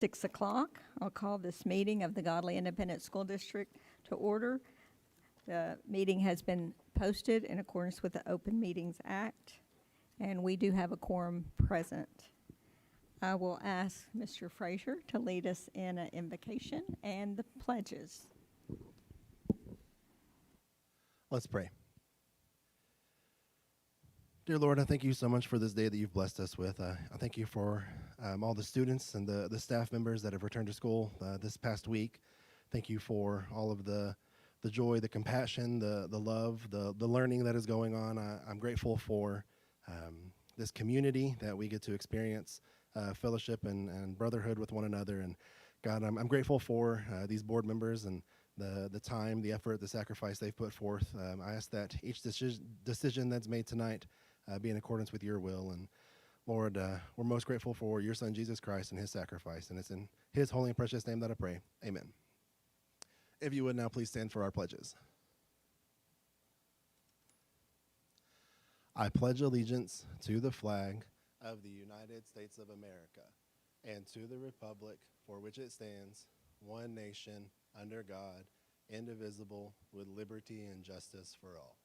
6 o'clock. I'll call this meeting of the Godley Independent School District to order. The meeting has been posted in accordance with the Open Meetings Act, and we do have a quorum present. I will ask Mr. Frazier to lead us in an invocation and the pledges. Let's pray. Dear Lord, I thank you so much for this day that you've blessed us with. I thank you for all the students and the staff members that have returned to school this past week. Thank you for all of the joy, the compassion, the love, the learning that is going on. I'm grateful for this community that we get to experience fellowship and brotherhood with one another. And God, I'm grateful for these board members and the time, the effort, the sacrifice they've put forth. I ask that each decision that's made tonight be in accordance with your will. And Lord, we're most grateful for your son, Jesus Christ, and his sacrifice. And it's in his holy and precious name that I pray. Amen. If you would now please stand for our pledges. I pledge allegiance to the flag of the United States of America and to the republic for which it stands, one nation, under God, indivisible, with liberty and justice for all.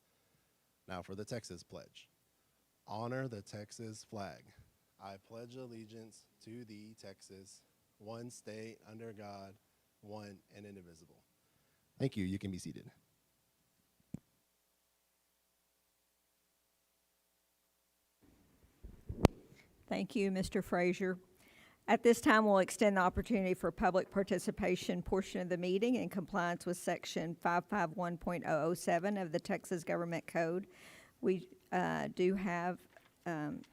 Now for the Texas pledge. Honor the Texas flag. I pledge allegiance to thee, Texas, one state, under God, one and indivisible. Thank you. You can be seated. Thank you, Mr. Frazier. At this time, we'll extend the opportunity for public participation portion of the meeting in compliance with Section 551.007 of the Texas Government Code. We do have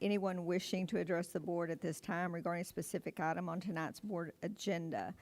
anyone wishing to address the board at this time regarding a specific item on tonight's board agenda.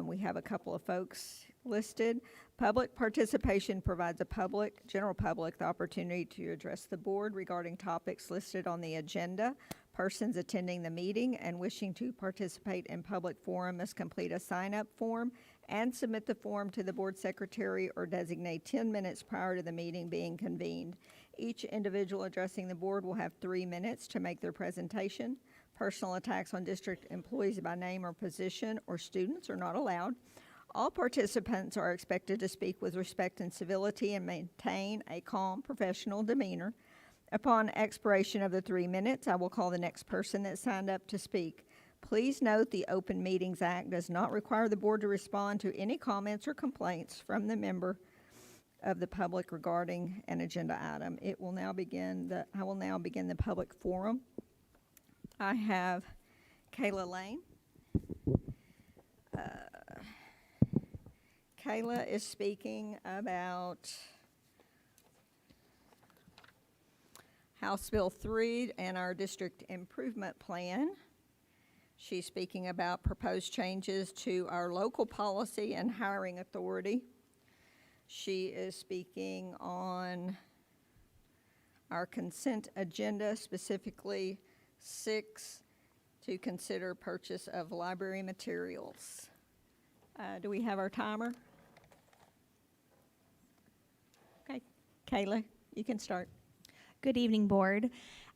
We have a couple of folks listed. Public participation provides the general public the opportunity to address the board regarding topics listed on the agenda. Persons attending the meeting and wishing to participate in public forum must complete a sign-up form and submit the form to the board secretary or designate 10 minutes prior to the meeting being convened. Each individual addressing the board will have 3 minutes to make their presentation. Personal attacks on district employees by name or position or students are not allowed. All participants are expected to speak with respect and civility and maintain a calm, professional demeanor. Upon expiration of the 3 minutes, I will call the next person that signed up to speak. Please note the Open Meetings Act does not require the board to respond to any comments or complaints from the member of the public regarding an agenda item. I will now begin the public forum. I have Kayla Lane. Kayla is speaking about House Bill 3 and our district improvement plan. She's speaking about proposed changes to our local policy and hiring authority. She is speaking on our consent agenda, specifically 6, to consider purchase of library materials. Do we have our timer? Okay, Kayla, you can start. Good evening, board.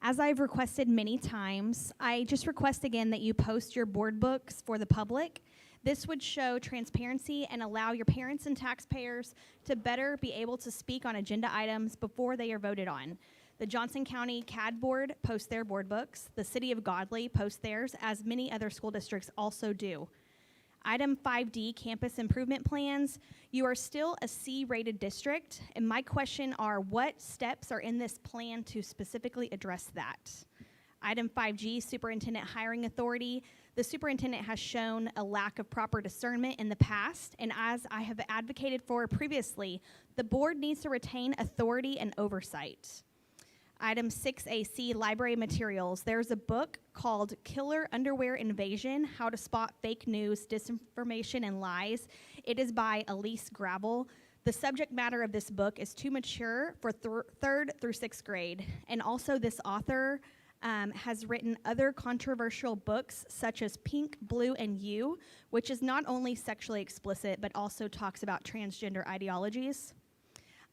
As I've requested many times, I just request again that you post your board books for the public. This would show transparency and allow your parents and taxpayers to better be able to speak on agenda items before they are voted on. The Johnson County CAD Board posts their board books. The City of Godley posts theirs, as many other school districts also do. Item 5D, campus improvement plans. You are still a C-rated district, and my question are, what steps are in this plan to specifically address that? Item 5G, superintendent hiring authority. The superintendent has shown a lack of proper discernment in the past, and as I have advocated for previously, the board needs to retain authority and oversight. Item 6AC, library materials. There's a book called Killer Underwear Invasion, How to Spot Fake News, Disinformation, and Lies. It is by Elise Gravel. The subject matter of this book is too mature for 3rd through 6th grade. And also this author has written other controversial books such as Pink, Blue, and You, which is not only sexually explicit, but also talks about transgender ideologies.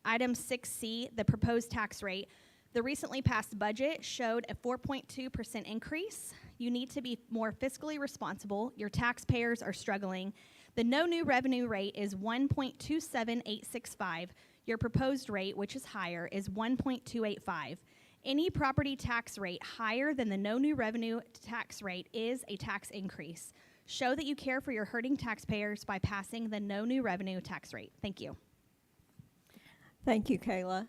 Item 6C, the proposed tax rate. The recently passed budget showed a 4.2% increase. You need to be more fiscally responsible. Your taxpayers are struggling. The no new revenue rate is 1.27865. Your proposed rate, which is higher, is 1.285. Any property tax rate higher than the no new revenue tax rate is a tax increase. Show that you care for your hurting taxpayers by passing the no new revenue tax rate. Thank you. Thank you, Kayla.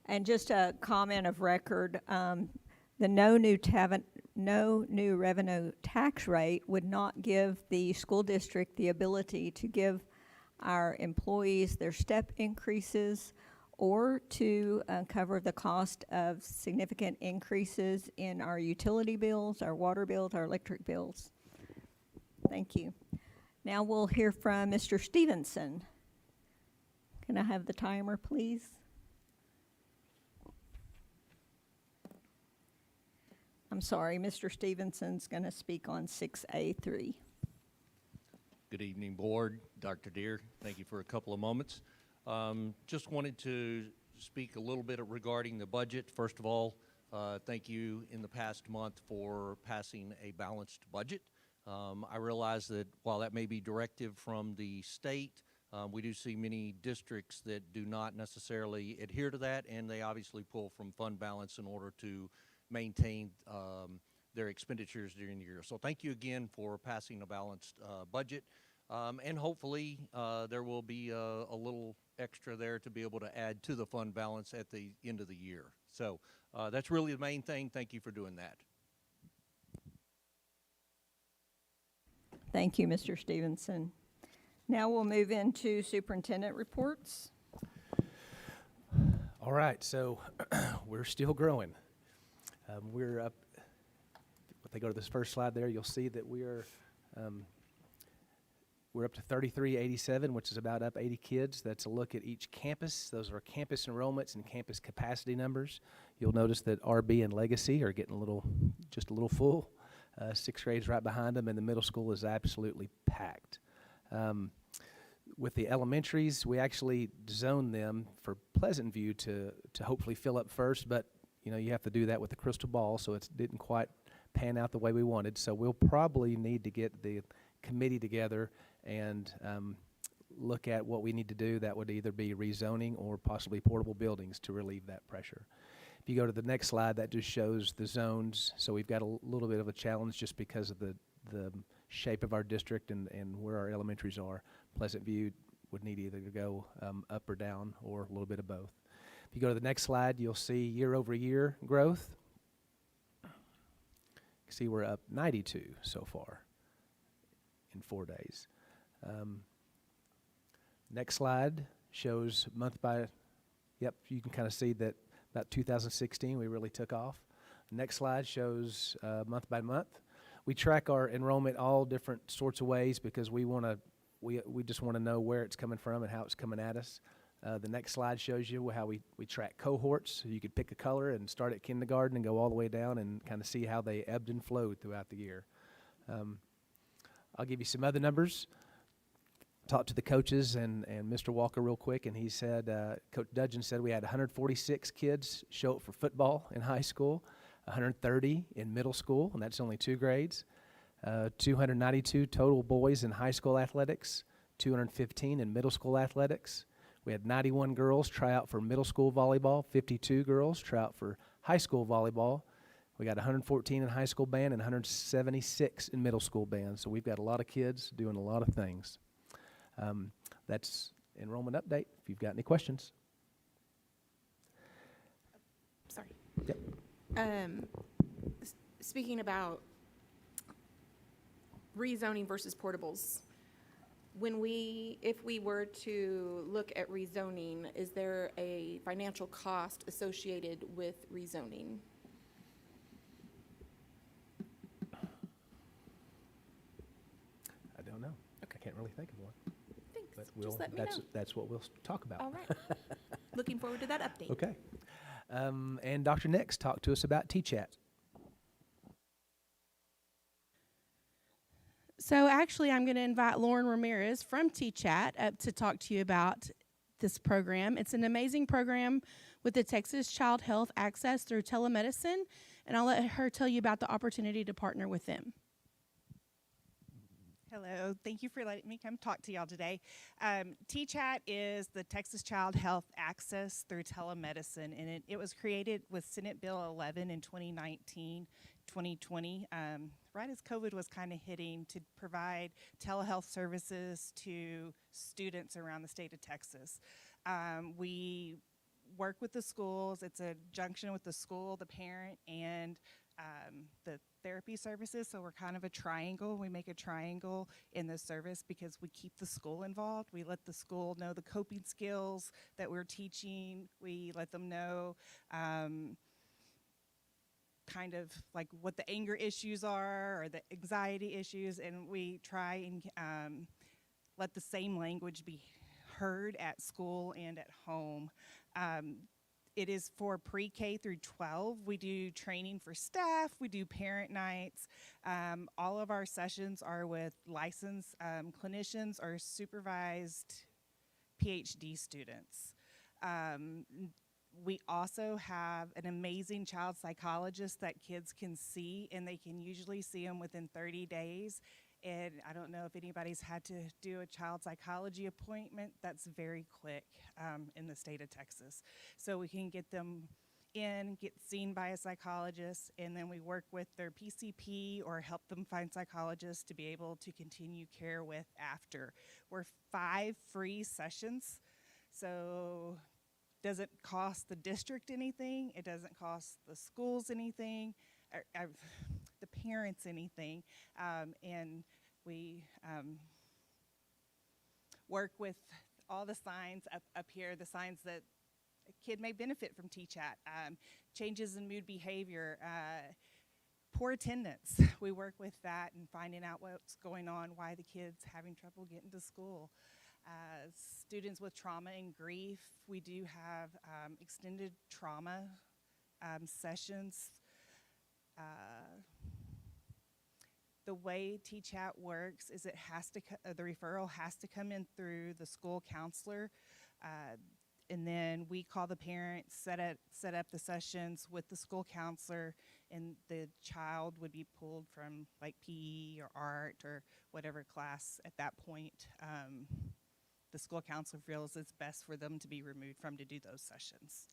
And just a comment of record, the no new revenue tax rate would not give the school district the ability to give our employees their step increases or to cover the cost of significant increases in our utility bills, our water bills, our electric bills. Thank you. Now we'll hear from Mr. Stevenson. Can I have the timer, please? I'm sorry, Mr. Stevenson's going to speak on 6A3. Good evening, Board. Dr. Deere, thank you for a couple of moments. Just wanted to speak a little bit regarding the budget. First of all, thank you in the past month for passing a balanced budget. I realize that while that may be directive from the state, we do see many districts that do not necessarily adhere to that, and they obviously pull from fund balance in order to maintain their expenditures during the year. So thank you again for passing a balanced budget. And hopefully there will be a little extra there to be able to add to the fund balance at the end of the year. So that's really the main thing. Thank you for doing that. Thank you, Mr. Stevenson. Now we'll move into superintendent reports. All right, so we're still growing. We're up, if they go to this first slide there, you'll see that we're up to 3387, which is about up 80 kids. That's a look at each campus. Those are campus enrollments and campus capacity numbers. You'll notice that RB and Legacy are getting just a little full. Sixth grade's right behind them, and the middle school is absolutely packed. With the elementaries, we actually zoned them for Pleasant View to hopefully fill up first, but you have to do that with the crystal ball, so it didn't quite pan out the way we wanted. So we'll probably need to get the committee together and look at what we need to do. That would either be rezoning or possibly portable buildings to relieve that pressure. If you go to the next slide, that just shows the zones. So we've got a little bit of a challenge just because of the shape of our district and where our elementaries are. Pleasant View would need either to go up or down or a little bit of both. If you go to the next slide, you'll see year-over-year growth. You can see we're up 92 so far in 4 days. Next slide shows month by, you can kind of see that about 2016 we really took off. Next slide shows month by month. We track our enrollment all different sorts of ways because we just want to know where it's coming from and how it's coming at us. The next slide shows you how we track cohorts. So you could pick a color and start at kindergarten and go all the way down and kind of see how they ebbed and flowed throughout the year. I'll give you some other numbers. Talked to the coaches and Mr. Walker real quick, and he said, Coach Dudgeon said we had 146 kids show up for football in high school, 130 in middle school, and that's only 2 grades, 292 total boys in high school athletics, 215 in middle school athletics. We had 91 girls try out for middle school volleyball, 52 girls try out for high school volleyball. We got 114 in high school band and 176 in middle school band. So we've got a lot of kids doing a lot of things. That's enrollment update. If you've got any questions. Sorry. Yep. Speaking about rezoning versus portables, if we were to look at rezoning, is there a financial cost associated with rezoning? I don't know. Okay. I can't really think of one. Thanks. But Just let me know. that's what we'll talk about. All right. Looking forward to that update. Okay. And Dr. Nix talked to us about T-Chat. So actually, I'm going to invite Lauren Ramirez from T-Chat up to talk to you about this program. It's an amazing program with the Texas Child Health Access through telemedicine, and I'll let her tell you about the opportunity to partner with them. Hello, thank you for letting me come talk to y'all today. TCHAT is the Texas Child Health Access through telemedicine, and it was created with Senate Bill 11 in 2019, 2020, right as COVID was kind of hitting, to provide telehealth services to students around the state of Texas. We work with the schools. It's a junction with the school, the parent, and the therapy services, so we're kind of a triangle. We make a triangle in the service because we keep the school involved. We let the school know the coping skills that we're teaching. We let them know kind of like what the anger issues are or the anxiety issues, and we try and let the same language be heard at school and at home. It is for pre-K through 12. We do training for staff. We do parent nights. All of our sessions are with licensed clinicians or supervised PhD students. We also have an amazing child psychologist that kids can see, and they can usually see them within 30 days. And I don't know if anybody's had to do a child psychology appointment. That's very quick in the state of Texas. So we can get them in, get seen by a psychologist, and then we work with their PCP or help them find psychologists to be able to continue care with after. We're 5 free sessions, so doesn't cost the district anything. It doesn't cost the schools anything. The parents anything, and we work with all the signs up here, the signs that a kid may benefit from TCHAT, changes in mood behavior, poor attendance. We work with that and finding out what's going on, why the kid's having trouble getting to school. Students with trauma and grief, we do have extended trauma sessions. The way TCHAT works is it has to the referral has to come in through the school counselor, and then we call the parents, set up the sessions with the school counselor, and the child would be pulled from like PE or art or whatever class at that point. The school counselor feels it's best for them to be removed from to do those sessions.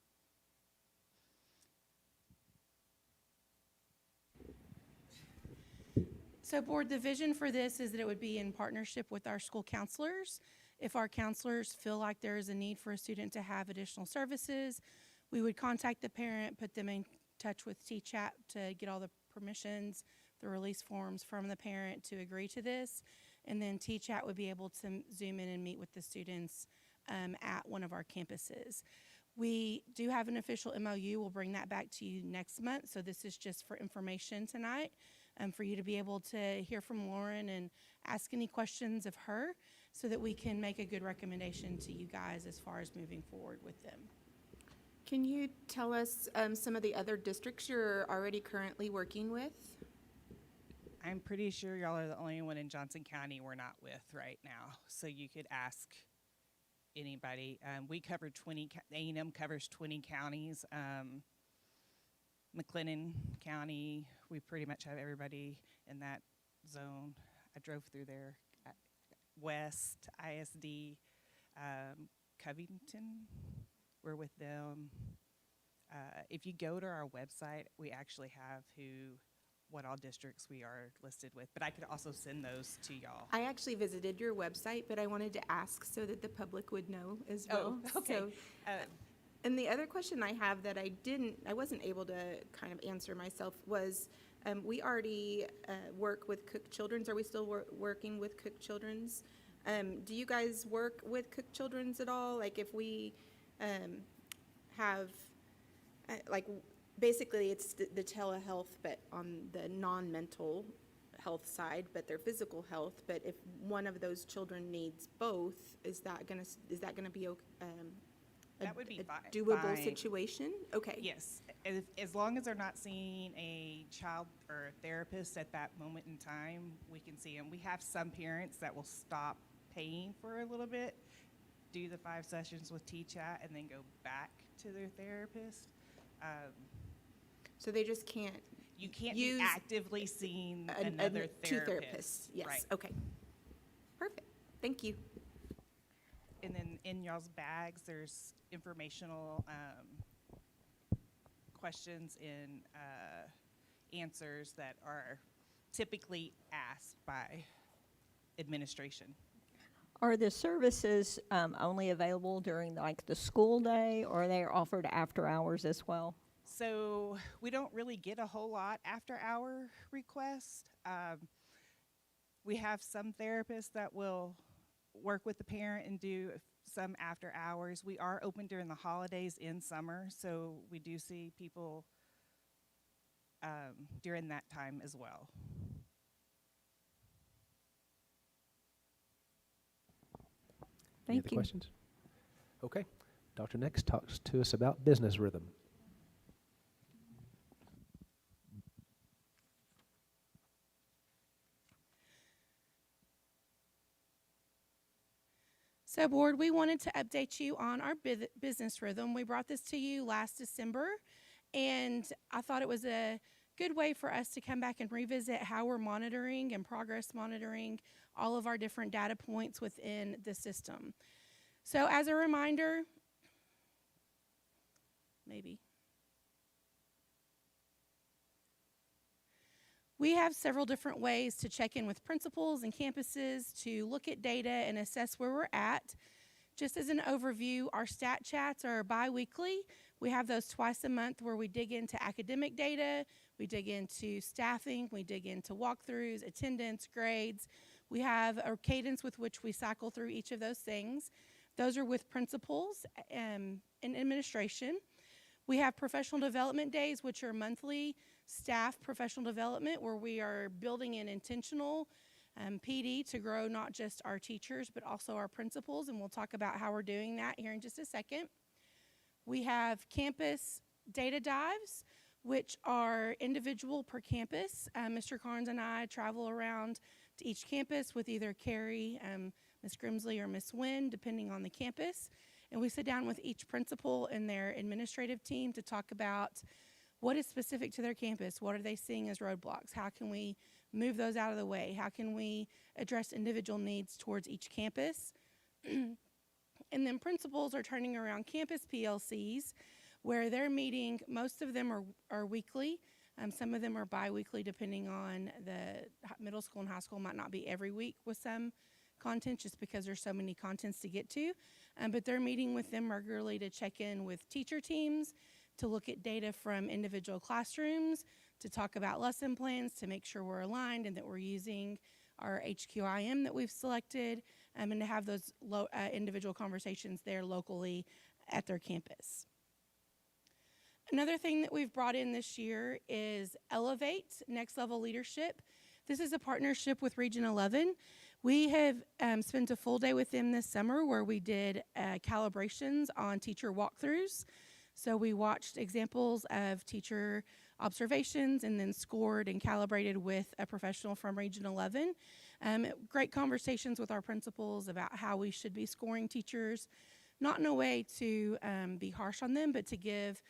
So board, the vision for this is that it would be in partnership with our school counselors. If our counselors feel like there is a need for a student to have additional services, we would contact the parent, put them in touch with TCHAT to get all the permissions, the release forms from the parent to agree to this. And then TCHAT would be able to zoom in and meet with the students at one of our campuses. We do have an official MOU. We'll bring that back to you next month. So this is just for information tonight, for you to be able to hear from Lauren and ask any questions of her so that we can make a good recommendation to you guys as far as moving forward with them. Can you tell us some of the other districts you're already currently working with? I'm pretty sure y'all are the only one in Johnson County we're not with right now, so you could ask anybody. We cover 20, A&M covers 20 counties. McLennan County, we pretty much have everybody in that zone. I drove through there. West, ISD, Covington, we're with them. If you go to our website, we actually have what all districts we are listed with, but I could also send those to y'all. I actually visited your website, but I wanted to ask so that the public would know as well. Oh, okay. So, and the other question I have that I wasn't able to kind of answer myself was, we already work with Cook Children's. Are we still working with Cook Children's? Do you guys work with Cook Children's at all? Like if we have, basically it's the telehealth, but on the non-mental health side, but their physical health. But if one of those children needs both, is that gonna be That would be a doable fine. situation? Okay. Yes, as long as they're not seeing a child or a therapist at that moment in time, we can see them. We have some parents that will stop paying for a little bit do the 5 sessions with T-Chat and then go back to their therapist. So they just can't You can't use be actively seeing an- another two therapist. therapists. Yes. Right. Okay. Perfect. Thank you. And then in y'all's bags, there's informational questions and answers that are typically asked by administration. Are the services only available during like the school day, or are they offered after hours as well? So we don't really get a whole lot after hour requests. We have some therapists that will work with the parent and do some after hours. We are open during the holidays in summer, so we do see people during that time as well. Any Thank other you. questions? Okay. Dr. Next talks to us about business rhythm. So board, we wanted to update you on our business rhythm. We brought this to you last December, and I thought it was a good way for us to come back and revisit how we're monitoring and progress monitoring all of our different data points within the system. So as a reminder, we have several different ways to check in with principals and campuses to look at data and assess where we're at. Just as an overview, our stat chats are bi-weekly. We have those twice a month where we dig into academic data, we dig into staffing, we dig into walkthroughs, attendance, grades. We have a cadence with which we cycle through each of those things. Those are with principals and administration. We have professional development days, which are monthly staff professional development, where we are building in intentional PD to grow not just our teachers, but also our principals, and we'll talk about how we're doing that here in just a second. We have campus data dives, which are individual per campus. Mr. Carnes and I travel around to each campus with either Carrie, Ms. Grimsley, or Ms. Wynn, depending on the campus. And we sit down with each principal and their administrative team to talk about what is specific to their campus. What are they seeing as roadblocks? How can we move those out of the way? How can we address individual needs towards each campus? And then principals are turning around campus PLCs, where they're meeting. Most of them are weekly. Some of them are bi-weekly, depending on the middle school and high school. Might not be every week with some content, just because there's so many contents to get to. But they're meeting with them regularly to check in with teacher teams, to look at data from individual classrooms, to talk about lesson plans, to make sure we're aligned and that we're using our HQIM that we've selected, and to have those individual conversations there locally at their campus. Another thing that we've brought in this year is Elevate, Next Level Leadership. This is a partnership with Region 11. We have spent a full day with them this summer where we did calibrations on teacher walkthroughs. So we watched examples of teacher observations and then scored and calibrated with a professional from Region 11. Great conversations with our principals about how we should be scoring teachers, not in a way to be harsh on them, but to give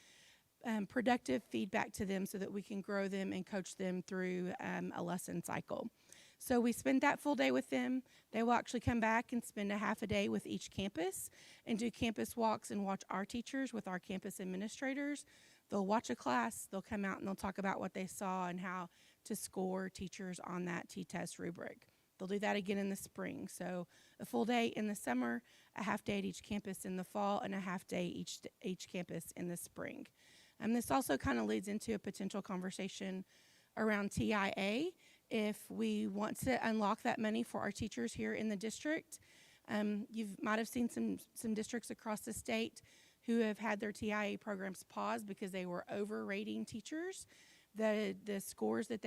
productive feedback to them so that we can grow them and coach them through a lesson cycle. So we spent that full day with them. They will actually come back and spend a half a day with each campus and do campus walks and watch our teachers with our campus administrators. They'll watch a class, they'll come out and they'll talk about what they saw and how to score teachers on that T-test rubric. They'll do that again in the spring. So a full day in the summer, a half day at each campus in the fall, and a half day each campus in the spring. This also kind of leads into a potential conversation around TIA. If we want to unlock that money for our teachers here in the district, you might have seen some districts across the state who have had their TIA programs paused because they were overrating teachers. The scores that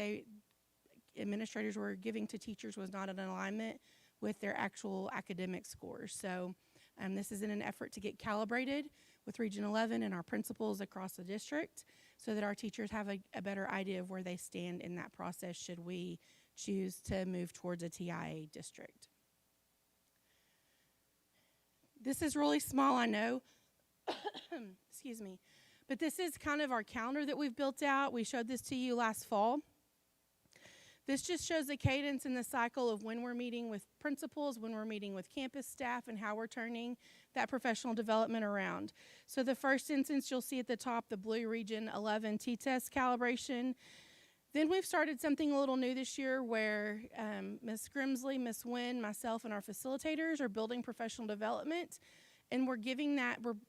administrators were giving to teachers was not in alignment with their actual academic scores. So this is in an effort to get calibrated with Region 11 and our principals across the district so that our teachers have a better idea of where they stand in that process should we choose to move towards a TIA district. This is really small, I know. Excuse me. But this is kind of our calendar that we've built out. We showed this to you last fall. This just shows the cadence and the cycle of when we're meeting with principals, when we're meeting with campus staff, and how we're turning that professional development around. So the first instance, you'll see at the top, the Blue Region 11 T-test calibration. Then we've started something a little new this year where Ms. Grimsley, Ms. Wynn, myself, and our facilitators are building professional development, and we're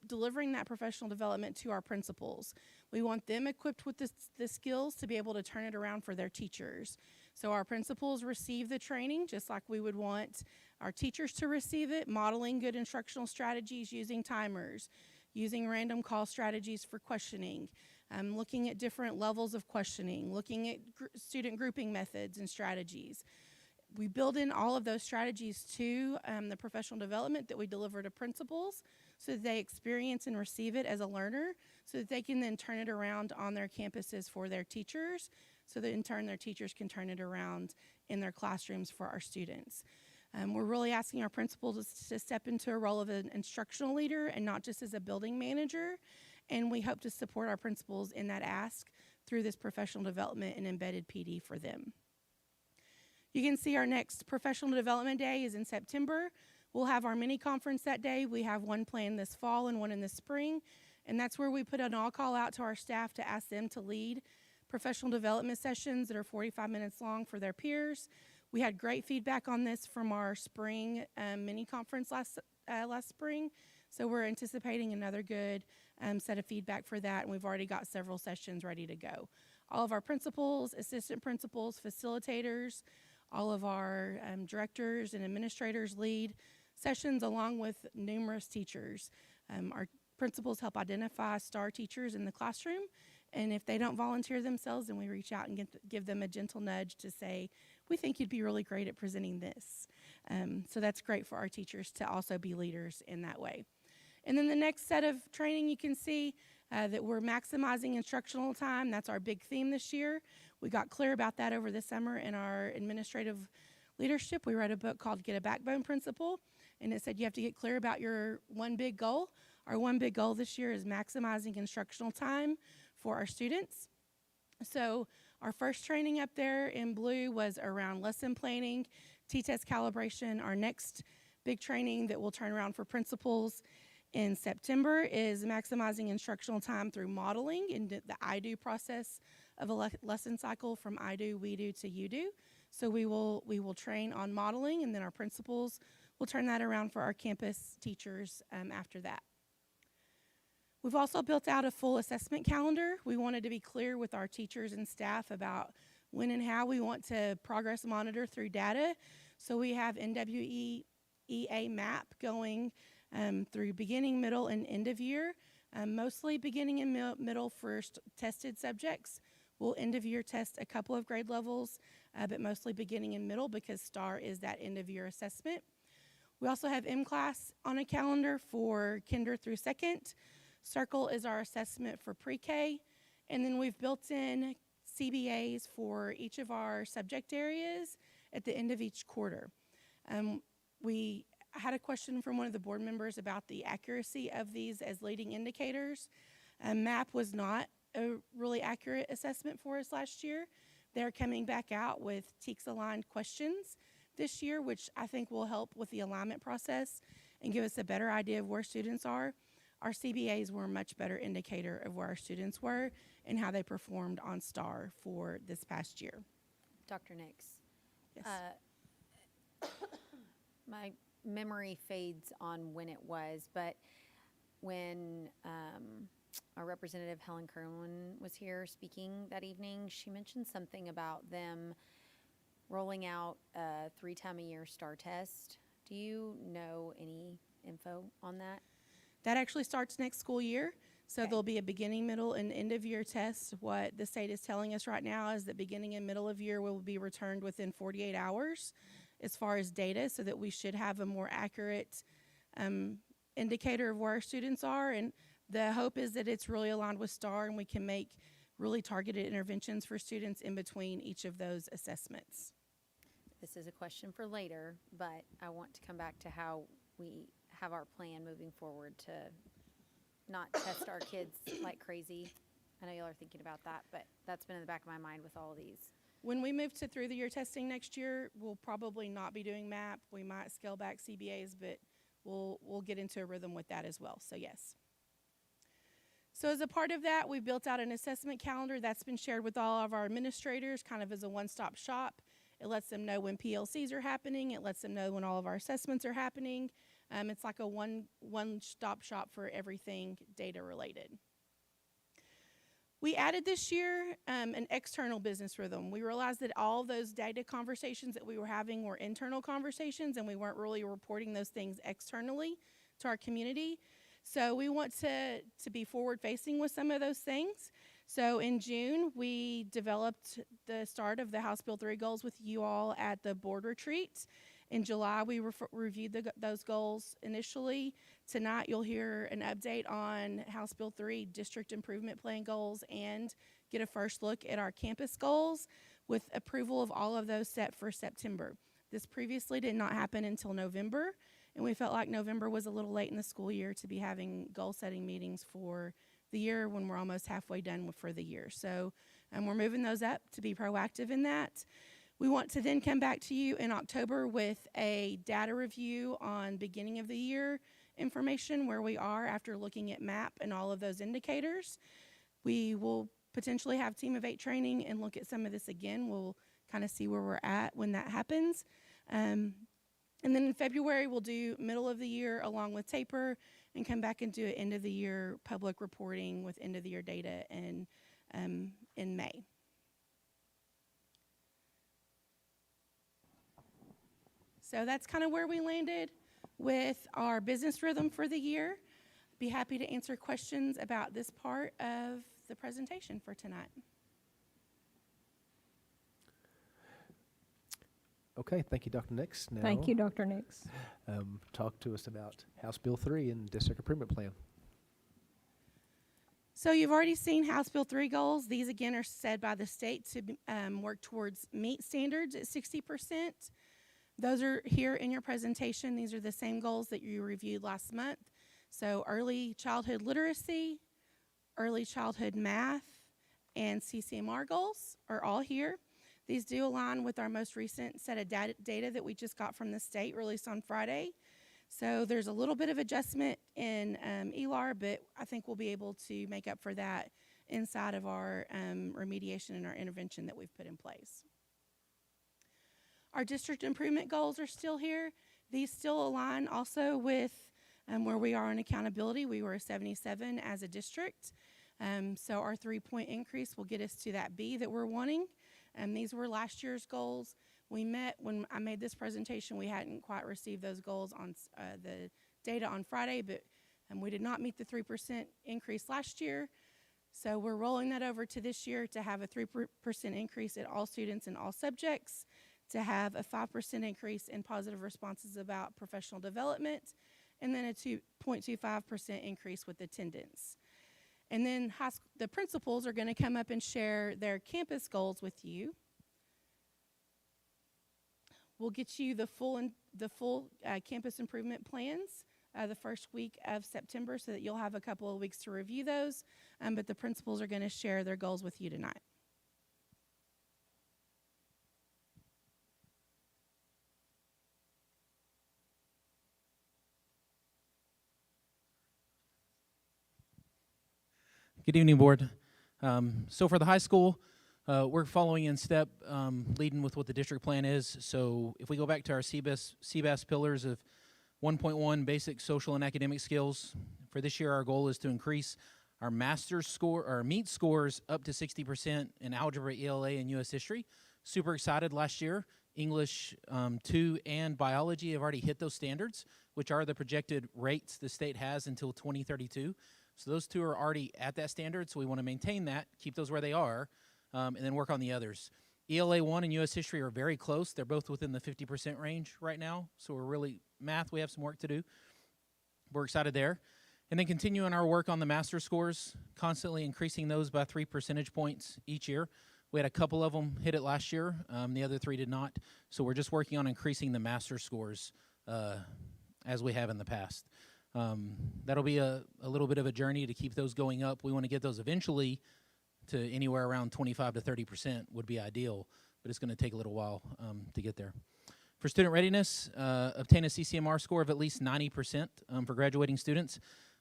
delivering that professional development to our principals. We want them equipped with the skills to be able to turn it around for their teachers. So our principals receive the training just like we would want our teachers to receive it, modeling good instructional strategies using timers, using random call strategies for questioning, looking at different levels of questioning, looking at student grouping methods and strategies. We build in all of those strategies to the professional development that we deliver to principals so that they experience and receive it as a learner so that they can then turn it around on their campuses for their teachers so that in turn their teachers can turn it around in their classrooms for our students. We're really asking our principals to step into a role of an instructional leader and not just as a building manager, and we hope to support our principals in that ask through this professional development and embedded PD for them. You can see our next professional development day is in September. We'll have our mini conference that day. We have one planned this fall and one in the spring, and that's where we put an all call out to our staff to ask them to lead professional development sessions that are 45 minutes long for their peers. We had great feedback on this from our spring mini conference last spring, so we're anticipating another good set of feedback for that, and we've already got several sessions ready to go. All of our principals, assistant principals, facilitators, all of our directors and administrators lead sessions along with numerous teachers. Our principals help identify star teachers in the classroom, and if they don't volunteer themselves, then we reach out and give them a gentle nudge to say, we think you'd be really great at presenting this. So that's great for our teachers to also be leaders in that way. And then the next set of training, you can see that we're maximizing instructional time. That's our big theme this year. We got clear about that over the summer in our administrative leadership. We read a book called Get a Backbone Principle, and it said you have to get clear about your one big goal. Our one big goal this year is maximizing instructional time for our students. So our first training up there in blue was around lesson planning, T-test calibration. Our next big training that will turn around for principals in September is maximizing instructional time through modeling and the I do process of a lesson cycle from I do, we do to you do. So we will train on modeling, and then our principals will turn that around for our campus teachers after that. We've also built out a full assessment calendar. We wanted to be clear with our teachers and staff about when and how we want to progress monitor through data. So we have NWEA map going through beginning, middle, and end of year. Mostly beginning and middle for tested subjects. We'll end of year test a couple of grade levels, but mostly beginning and middle because STAR is that end of year assessment. We also have M-Class on a calendar for kinder through second. Circle is our assessment for pre-K. And then we've built in CBAs for each of our subject areas at the end of each quarter. We had a question from one of the board members about the accuracy of these as leading indicators. MAP was not a really accurate assessment for us last year. They're coming back out with TEKS-aligned questions this year, which I think will help with the alignment process and give us a better idea of where students are. Our CBAs were a much better indicator of where our students were and how they performed on STAR for this past year. Dr. Nix. Yes. My memory fades on when it was, but when our representative Helen Kerwin was here speaking that evening, she mentioned something about them rolling out a 3-time-a-year STAR test. Do you know any info on that? That actually starts next school year. So Okay. there'll be a beginning, middle, and end of year test. What the state is telling us right now is that beginning and middle of year will be returned within 48 hours as far as data, so that we should have a more accurate indicator of where our students are. And the hope is that it's really aligned with STAR and we can make really targeted interventions for students in between each of those assessments. This is a question for later, but I want to come back to how have our plan moving forward to not test our kids like crazy. I know y'all are thinking about that, but that's been in the back of my mind with all of these. When we move to through the year testing next year, we'll probably not be doing MAP. We might scale back CBAs, but we'll get into a rhythm with that as well. So yes. So as a part of that, we built out an assessment calendar that's been shared with all of our administrators, kind of as a one-stop shop. It lets them know when PLCs are happening. It lets them know when all of our assessments are happening. It's like a one-stop shop for everything data related. We added this year an external business rhythm. We realized that all those data conversations that we were having were internal conversations, and we weren't really reporting those things externally to our community. So we want to be forward-facing with some of those things. So in June, we developed the start of the House Bill 3 goals with you all at the board retreat. In July, we reviewed those goals initially. Tonight, you'll hear an update on House Bill 3 district improvement plan goals and get a first look at our campus goals with approval of all of those set for September. This previously did not happen until November, and we felt like November was a little late in the school year to be having goal-setting meetings for the year when we're almost halfway done for the year. So we're moving those up to be proactive in that. We want to then come back to you in October with a data review on beginning of the year information, where we are after looking at MAP and all of those indicators. We will potentially have Team of 8 training and look at some of this again. We'll kind of see where we're at when that happens. And then in February, we'll do middle of the year along with taper and come back and do an end of the year public reporting with end of the year data in May. So that's kind of where we landed with our business rhythm for the year. Be happy to answer questions about this part of the presentation for tonight. Okay, thank you, Dr. Nix. Now, Thank you, Dr. Nix. Talk to us about House Bill 3 and District Improvement Plan. So you've already seen House Bill 3 goals. These, again, are set by the state to work towards meet standards at 60%. Those are here in your presentation. These are the same goals that you reviewed last month. So early childhood literacy, early childhood math, and CCMR goals are all here. These do align with our most recent set of data that we just got from the state, released on Friday. So there's a little bit of adjustment in ELAR, but I think we'll be able to make up for that inside of our remediation and our intervention that we've put in place. Our district improvement goals are still here. These still align also with where we are in accountability. We were a 77 as a district. So our 3-point increase will get us to that B that we're wanting. These were last year's goals. We met when I made this presentation. We hadn't quite received those goals on the data on Friday, but we did not meet the 3% increase last year. So we're rolling that over to this year to have a 3% increase at all students in all subjects, to have a 5% increase in positive responses about professional development, and then a 2.25% increase with attendance. And then the principals are going to come up and share their campus goals with you. We'll get you the full campus improvement plans the first week of September, so that you'll have a couple of weeks to review those. But the principals are going to share their goals with you tonight. Good evening, board. So for the high school, we're following in step, leading with what the district plan is. So if we go back to our CBAS pillars of 1.1 basic social and academic skills, for this year our goal is to increase our master's score, our MEET scores up to 60% in algebra, ELA, and U.S. history. Super excited. Last year, English 2 and biology have already hit those standards, which are the projected rates the state has until 2032. So those two are already at that standard, so we want to maintain that, keep those where they are, and then work on the others. ELA 1 and U.S. history are very close. They're both within the 50% range right now, so we're really, math, we have some work to do. We're excited there. And then continuing our work on the master scores, constantly increasing those by 3 percentage points each year. We had a couple of them hit it last year. The other 3 did not. So we're just working on increasing the master scores as we have in the past. That'll be a little bit of a journey to keep those going up. We want to get those eventually to anywhere around 25 to 30% would be ideal, but it's going to take a little while to get there. For student readiness, obtain a CCMR score of at least 90% for graduating students.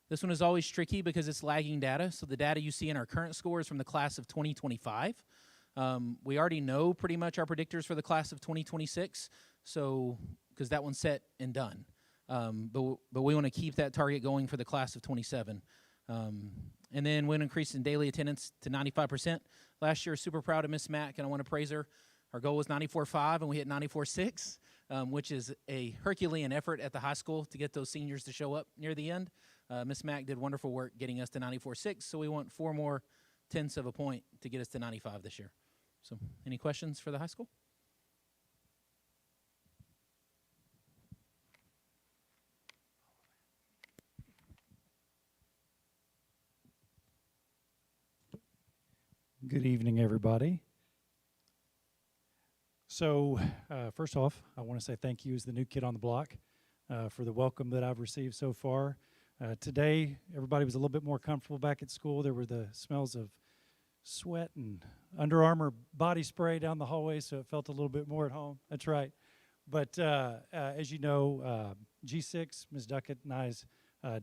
This one is always tricky because it's lagging data. So the data you see in our current score is from the class of 2025. We already know pretty much our predictors for the class of 2026, so because that one's set and done. But we want to keep that target going for the class of 27. And then we're increasing daily attendance to 95%. Last year, super proud of Miss Mack, and I want to praise her. Our goal was 94.5, and we hit 94.6, which is a Herculean effort at the high school to get those seniors to show up near the end. Miss Mack did wonderful work getting us to 94.6, so we want 4 more tenths of a point to get us to 95 this year. So any questions for the high school? Good evening, everybody. So, first off, I want to say thank you as the new kid on the block for the welcome that I've received so far. Today, everybody was a little bit more comfortable back at school. There were the smells of sweat and Under Armour body spray down the hallway, so it felt a little bit more at home. That's right. But as you know, G6, Ms. Duckett and I's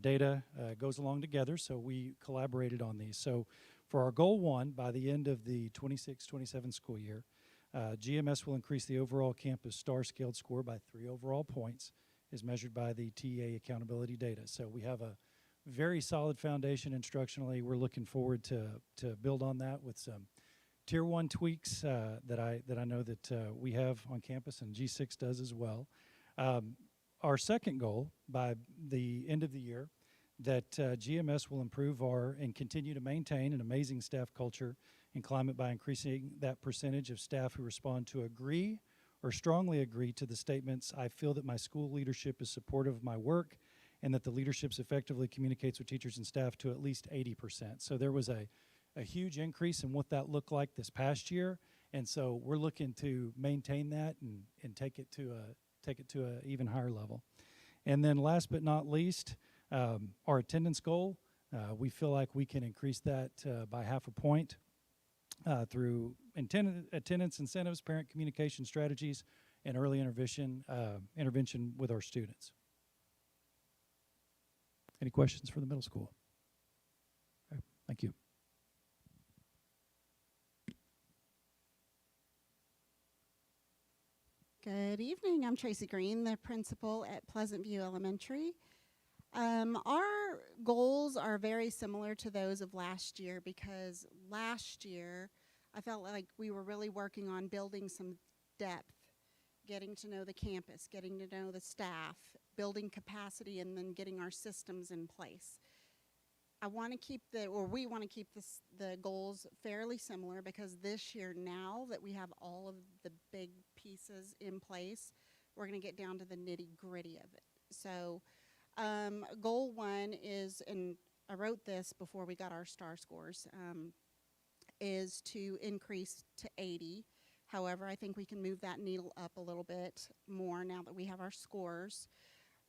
data goes along together, so we collaborated on these. So for our goal 1, by the end of the 26-27 school year, GMS will increase the overall campus star scaled score by 3 overall points as measured by the TA accountability data. So we have a very solid foundation instructionally. We're looking forward to build on that with some Tier 1 tweaks that I know that we have on campus, and G6 does as well. Our second goal by the end of the year, that GMS will improve and continue to maintain an amazing staff culture and climate by increasing that percentage of staff who respond to agree or strongly agree to the statements, I feel that my school leadership is supportive of my work and that the leadership effectively communicates with teachers and staff to at least 80%. So there was a huge increase in what that looked like this past year, and so we're looking to maintain that and take it to an even higher level. And then last but not least, our attendance goal, we feel like we can increase that by 0.5 point through attendance incentives, parent communication strategies, and early intervention with our students. Any questions for the middle school? Okay, thank you. Good evening. I'm Tracy Green, the principal at Pleasant View Elementary. Our goals are very similar to those of last year because last year I felt like we were really working on building some depth, getting to know the campus, getting to know the staff, building capacity, and then getting our systems in place. We want to keep the goals fairly similar because this year, now that we have all of the big pieces in place, we're going to get down to the nitty-gritty of it. So goal 1 is, and I wrote this before we got our STAR scores, is to increase to 80. However, I think we can move that needle up a little bit more now that we have our scores.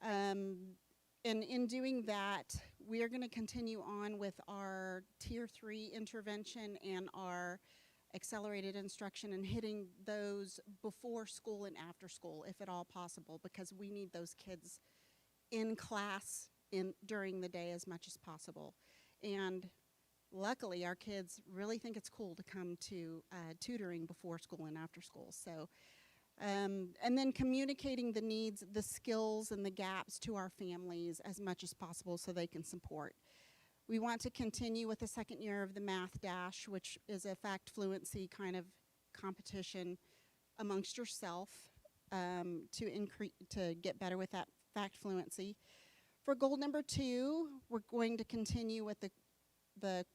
And in doing that, we are going to continue on with our Tier 3 intervention and our accelerated instruction and hitting those before school and after school, if at all possible, because we need those kids in class during the day as much as possible. And luckily, our kids really think it's cool to come to tutoring before school and after school. So, and then communicating the needs, the skills, and the gaps to our families as much as possible so they can support. We want to continue with the second year of the Math Dash, which is a fact fluency kind of competition amongst yourself to get better with that fact fluency. For goal number 2, we're going to continue with the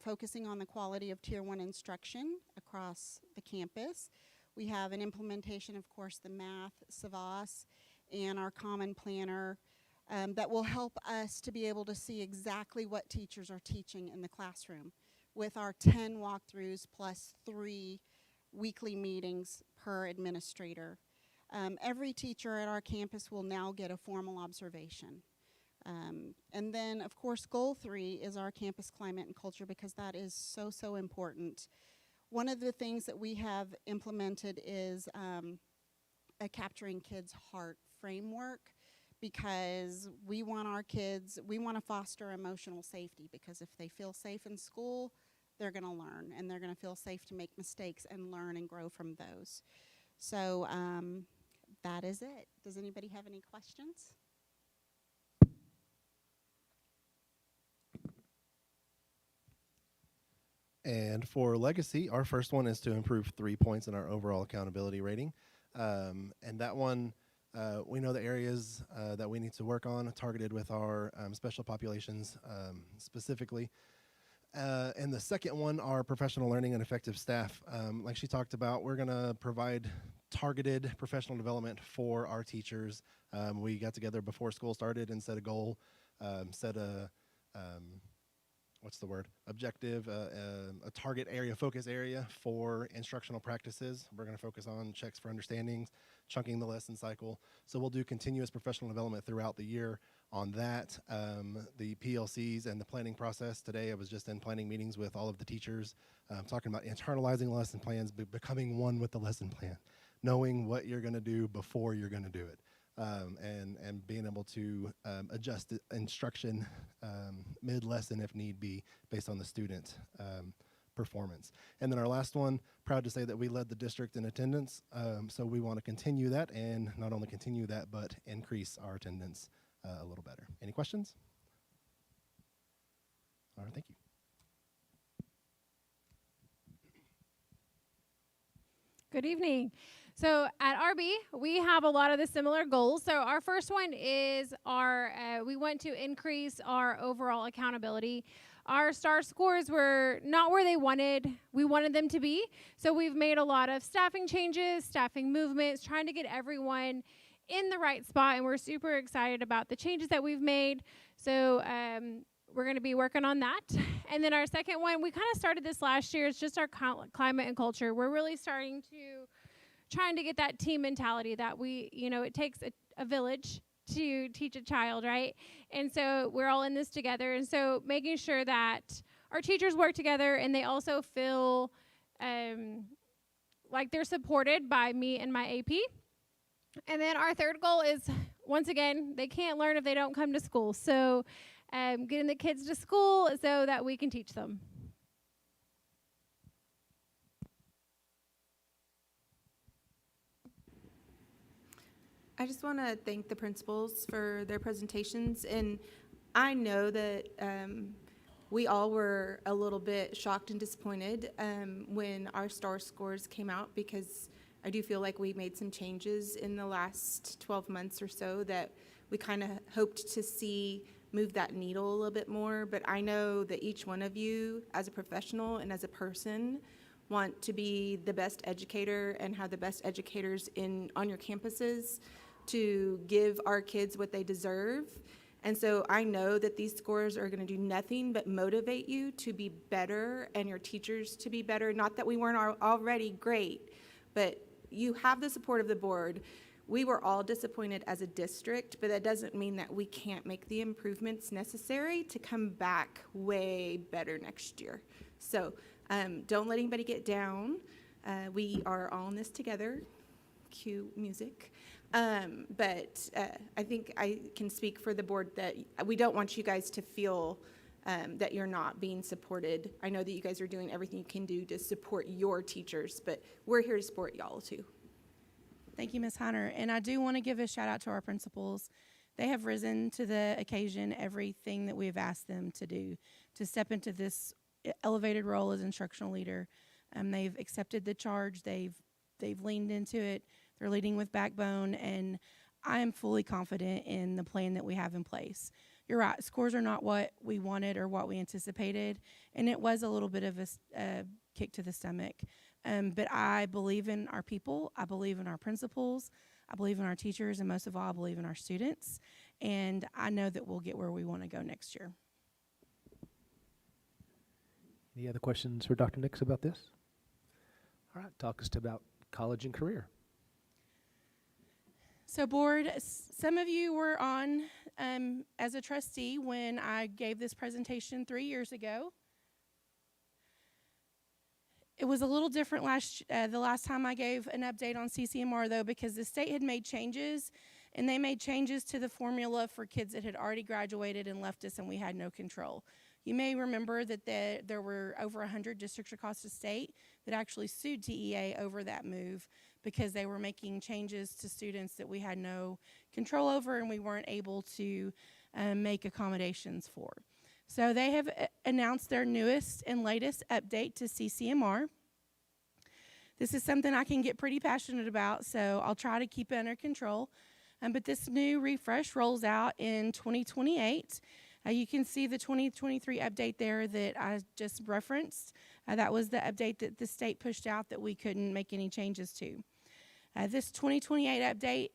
focusing on the quality of Tier 1 instruction across the campus. We have an implementation, of course, the math, SAVAS, and our common planner that will help us to be able to see exactly what teachers are teaching in the classroom with our 10 walkthroughs plus 3 weekly meetings per administrator. Every teacher at our campus will now get a formal observation. And then, of course, goal 3 is our campus climate and culture, because that is so, so important. One of the things that we have implemented is a Capturing Kids' Heart framework, because we want our kids, we want to foster emotional safety, because if they feel safe in school, they're going to learn, and they're going to feel safe to make mistakes and learn and grow from those. So that is it. Does anybody have any questions? And for legacy, our first one is to improve 3 points in our overall accountability rating. And that one, we know the areas that we need to work on, targeted with our special populations specifically. And the second one, our professional learning and effective staff. Like she talked about, we're going to provide targeted professional development for our teachers. We got together before school started and set a goal, set a objective, a target area, focus area for instructional practices. We're going to focus on checks for understandings, chunking the lesson cycle. So we'll do continuous professional development throughout the year on that. The PLCs and the planning process. Today I was just in planning meetings with all of the teachers, talking about internalizing lesson plans, becoming one with the lesson plan, knowing what you're going to do before you're going to do it. And being able to adjust the instruction mid-lesson if need be, based on the student performance. And then our last one, proud to say that we led the district in attendance, so we want to continue that, and not only continue that, but increase our attendance a little better. Any questions? All right, thank you. Good evening. So at RB, we have a lot of the similar goals. So our first one is we want to increase our overall accountability. Our STAR scores were not where we wanted them to be. So we've made a lot of staffing changes, staffing movements, trying to get everyone in the right spot. And we're super excited about the changes that we've made. So we're going to be working on that. And then our second one, we kind of started this last year. It's just our climate and culture. We're really trying to get that team mentality that it takes a village to teach a child, right? And so we're all in this together. And so making sure that our teachers work together and they also feel like they're supported by me and my AP. And then our third goal is, once again, they can't learn if they don't come to school. So getting the kids to school so that we can teach them. I just want to thank the principals for their presentations, and I know that we all were a little bit shocked and disappointed when our STAR scores came out, because I do feel like we made some changes in the last 12 months or so that we kind of hoped to see move that needle a little bit more. But I know that each one of you, as a professional and as a person, want to be the best educator and have the best educators on your campuses to give our kids what they deserve. And so I know that these scores are going to do nothing but motivate you to be better and your teachers to be better. Not that we weren't already great, but you have the support of the board. We were all disappointed as a district, but that doesn't mean that we can't make the improvements necessary to come back way better next year. So don't let anybody get down. We are all in this together. Cue music. But I think I can speak for the board that we don't want you guys to feel that you're not being supported. I know that you guys are doing everything you can do to support your teachers, but we're here to support y'all too. Thank you, Ms. Hunter. And I do want to give a shout out to our principals. They have risen to the occasion, everything that we have asked them to do, to step into this elevated role as instructional leader. They've accepted the charge. They've leaned into it. They're leading with backbone, and I am fully confident in the plan that we have in place. You're right, scores are not what we wanted or what we anticipated, and it was a little bit of a kick to the stomach. But I believe in our people, I believe in our principals, I believe in our teachers, and most of all, I believe in our students, and I know that we'll get where we want to go next year. Any other questions for Dr. Nix about this? All right, talk us about college and career. So board, some of you were on as a trustee when I gave this presentation 3 years ago. It was a little different the last time I gave an update on CCMR, though, because the state had made changes, and they made changes to the formula for kids that had already graduated and left us, and we had no control. You may remember that there were over 100 districts across the state that actually sued TEA over that move because they were making changes to students that we had no control over and we weren't able to make accommodations for. So they have announced their newest and latest update to CCMR. This is something I can get pretty passionate about, so I'll try to keep it under control. But this new refresh rolls out in 2028. You can see the 2023 update there that I just referenced. That was the update that the state pushed out that we couldn't make any changes to. This 2028 update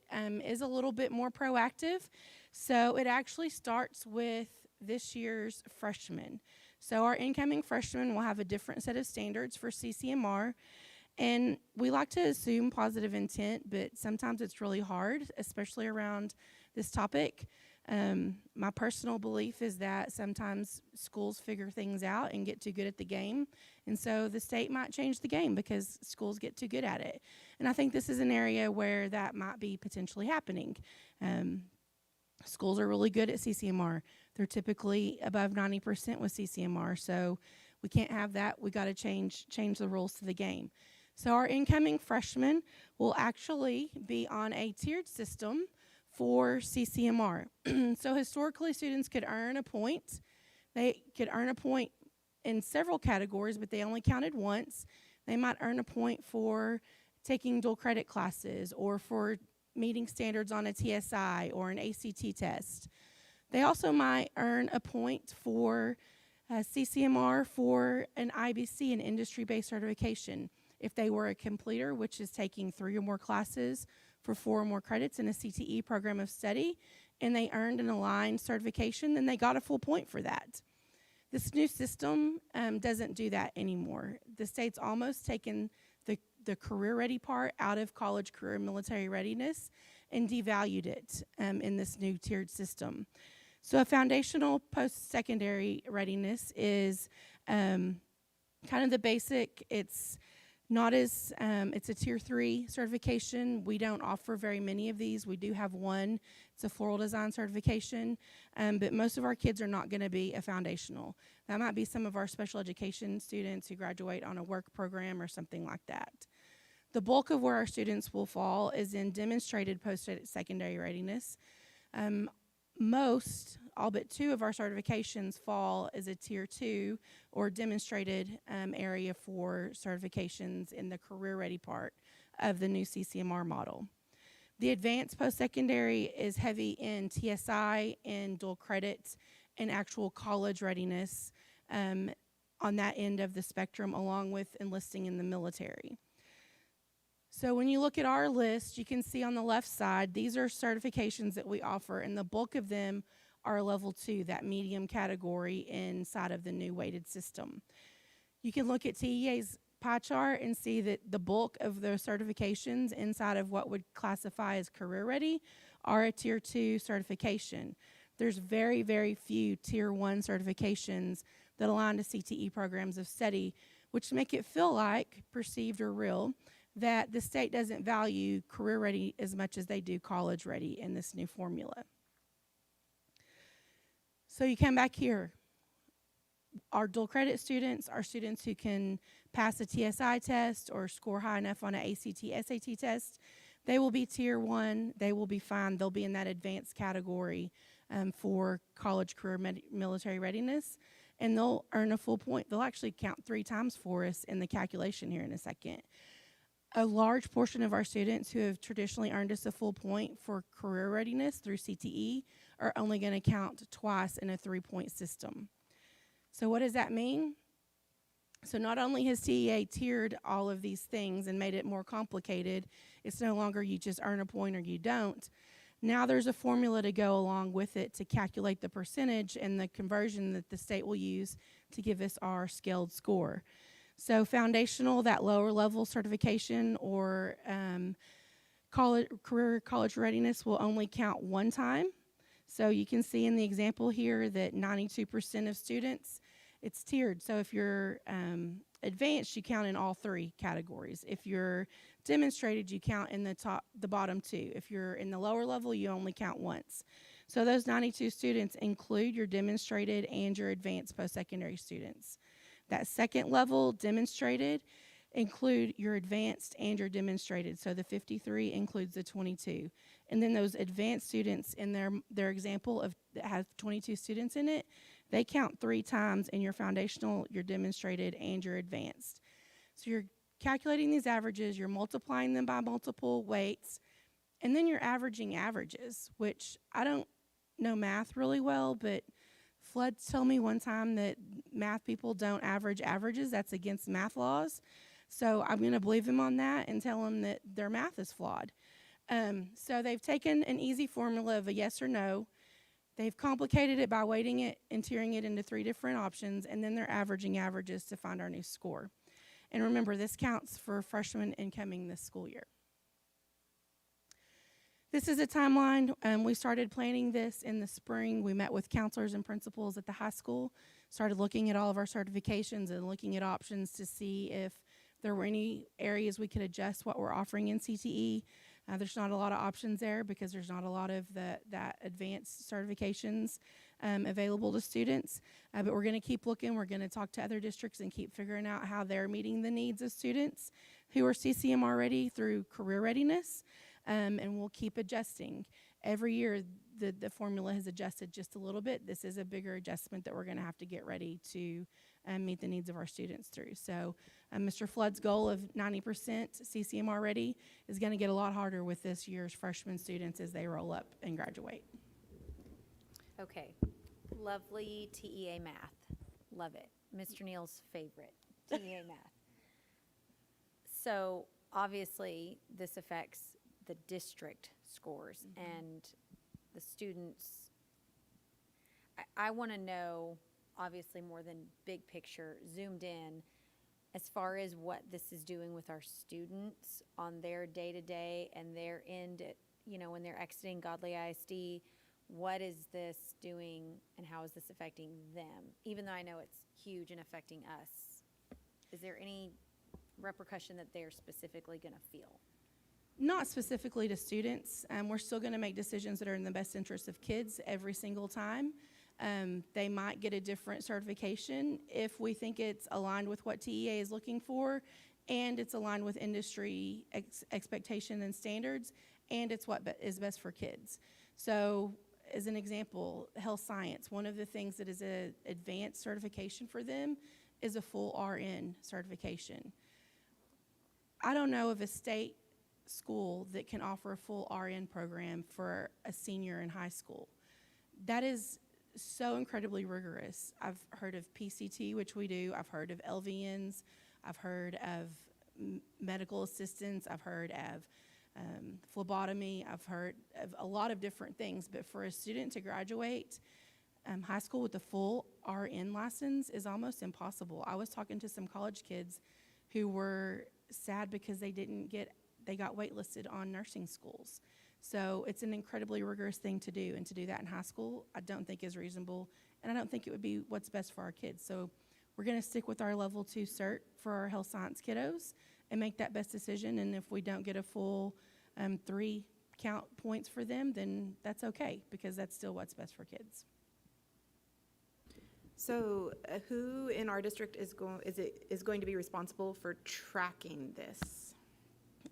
is a little bit more proactive. So it actually starts with this year's freshmen. So our incoming freshmen will have a different set of standards for CCMR. And we like to assume positive intent, but sometimes it's really hard, especially around this topic. My personal belief is that sometimes schools figure things out and get too good at the game. And so the state might change the game because schools get too good at it. And I think this is an area where that might be potentially happening. Schools are really good at CCMR. They're typically above 90% with CCMR. So we can't have that. We got to change the rules to the game. So our incoming freshmen will actually be on a tiered system for CCMR. So historically, students could earn a point. They could earn a point in several categories, but they only counted once. They might earn a point for taking dual credit classes or for meeting standards on a TSI or an ACT test. They also might earn a point for CCMR for an IBC, an industry-based certification. If they were a completer, which is taking 3 or more classes for 4 or more credits in a CTE program of study, and they earned an aligned certification, then they got a full point for that. This new system doesn't do that anymore. The state's almost taken the career-ready part out of college career and military readiness and devalued it in this new tiered system. So a foundational post-secondary readiness is kind of the basic. It's not as, it's a tier 3 certification. We don't offer very many of these. We do have one. It's a floral design certification, but most of our kids are not going to be a foundational. That might be some of our special education students who graduate on a work program or something like that. The bulk of where our students will fall is in demonstrated post-secondary readiness. Most, all but 2 of our certifications fall as a tier 2 or demonstrated area for certifications in the career ready part of the new CCMR model. The advanced post-secondary is heavy in TSI and dual credits and actual college readiness on that end of the spectrum, along with enlisting in the military. So when you look at our list, you can see on the left side, these are certifications that we offer, and the bulk of them are level 2, that medium category inside of the new weighted system. You can look at TEA's pie chart and see that the bulk of the certifications inside of what would classify as career ready are a tier 2 certification. There's very, very few tier 1 certifications that align to CTE programs of study, which make it feel like, perceived or real, that the state doesn't value career ready as much as they do college ready in this new formula. So you come back here. Our dual credit students are students who can pass a TSI test or score high enough on an ACT, SAT test. They will be tier 1. They will be fine. They'll be in that advanced category for college career military readiness, and they'll earn a full point. They'll actually count 3 times for us in the calculation here in a second. A large portion of our students who have traditionally earned us a full point for career readiness through CTE are only going to count twice in a 3-point system. So what does that mean? So not only has TEA tiered all of these things and made it more complicated, it's no longer you just earn a point or you don't. Now there's a formula to go along with it to calculate the percentage and the conversion that the state will use to give us our scaled score. So foundational, that lower level certification or Career college readiness will only count one time. So you can see in the example here that 92% of students, it's tiered. So if you're advanced, you count in all three categories. If you're demonstrated, you count in the bottom two. If you're in the lower level, you only count once. So those 92 students include your demonstrated and your advanced post-secondary students. That second level, demonstrated, include your advanced and your demonstrated. So the 53 includes the 22. And then those advanced students in their example of that has 22 students in it, they count 3 times in your foundational, your demonstrated, and your advanced. So you're calculating these averages, you're multiplying them by multiple weights, and then you're averaging averages, which I don't know math really well, but Flood told me one time that math people don't average averages. That's against math laws. So I'm going to believe him on that and tell him that their math is flawed. So they've taken an easy formula of a yes or no. They've complicated it by weighting it and tiering it into 3 different options, and then they're averaging averages to find our new score. And remember, this counts for freshmen incoming this school year. This is a timeline. We started planning this in the spring. We met with counselors and principals at the high school, started looking at all of our certifications and looking at options to see if there were any areas we could adjust what we're offering in CTE. There's not a lot of options there because there's not a lot of that advanced certifications available to students. But we're going to keep looking. We're going to talk to other districts and keep figuring out how they're meeting the needs of students who are CCMR ready through career readiness. And we'll keep adjusting. Every year, the formula has adjusted just a little bit. This is a bigger adjustment that we're going to have to get ready to meet the needs of our students through. So Mr. Flood's goal of 90% CCMR ready is going to get a lot harder with this year's freshman students as they roll up and graduate. Okay, lovely TEA math. Love it. Mr. Neal's favorite, TEA math. So obviously this affects the district scores and the students. I want to know, obviously more than big picture, zoomed in, as far as what this is doing with our students on their day-to-day and their end, when they're exiting Godley ISD. What is this doing and how is this affecting them? Even though I know it's huge and affecting us, is there any repercussion that they're specifically going to feel? Not specifically to students. We're still going to make decisions that are in the best interest of kids every single time. They might get a different certification if we think it's aligned with what TEA is looking for and it's aligned with industry expectation and standards, and it's what is best for kids. So as an example, health science, one of the things that is an advanced certification for them is a full RN certification. I don't know of a state school that can offer a full RN program for a senior in high school. That is so incredibly rigorous. I've heard of PCT, which we do. I've heard of LVNs. I've heard of medical assistants. I've heard of phlebotomy. I've heard of a lot of different things. But for a student to graduate high school with a full RN license is almost impossible. I was talking to some college kids who were sad because they got waitlisted on nursing schools. So it's an incredibly rigorous thing to do, and to do that in high school I don't think is reasonable, and I don't think it would be what's best for our kids. So we're going to stick with our level 2 cert for our health science kiddos and make that best decision, and if we don't get a full 3 count points for them, then that's okay, because that's still what's best for kids. So who in our district is going to be responsible for tracking this?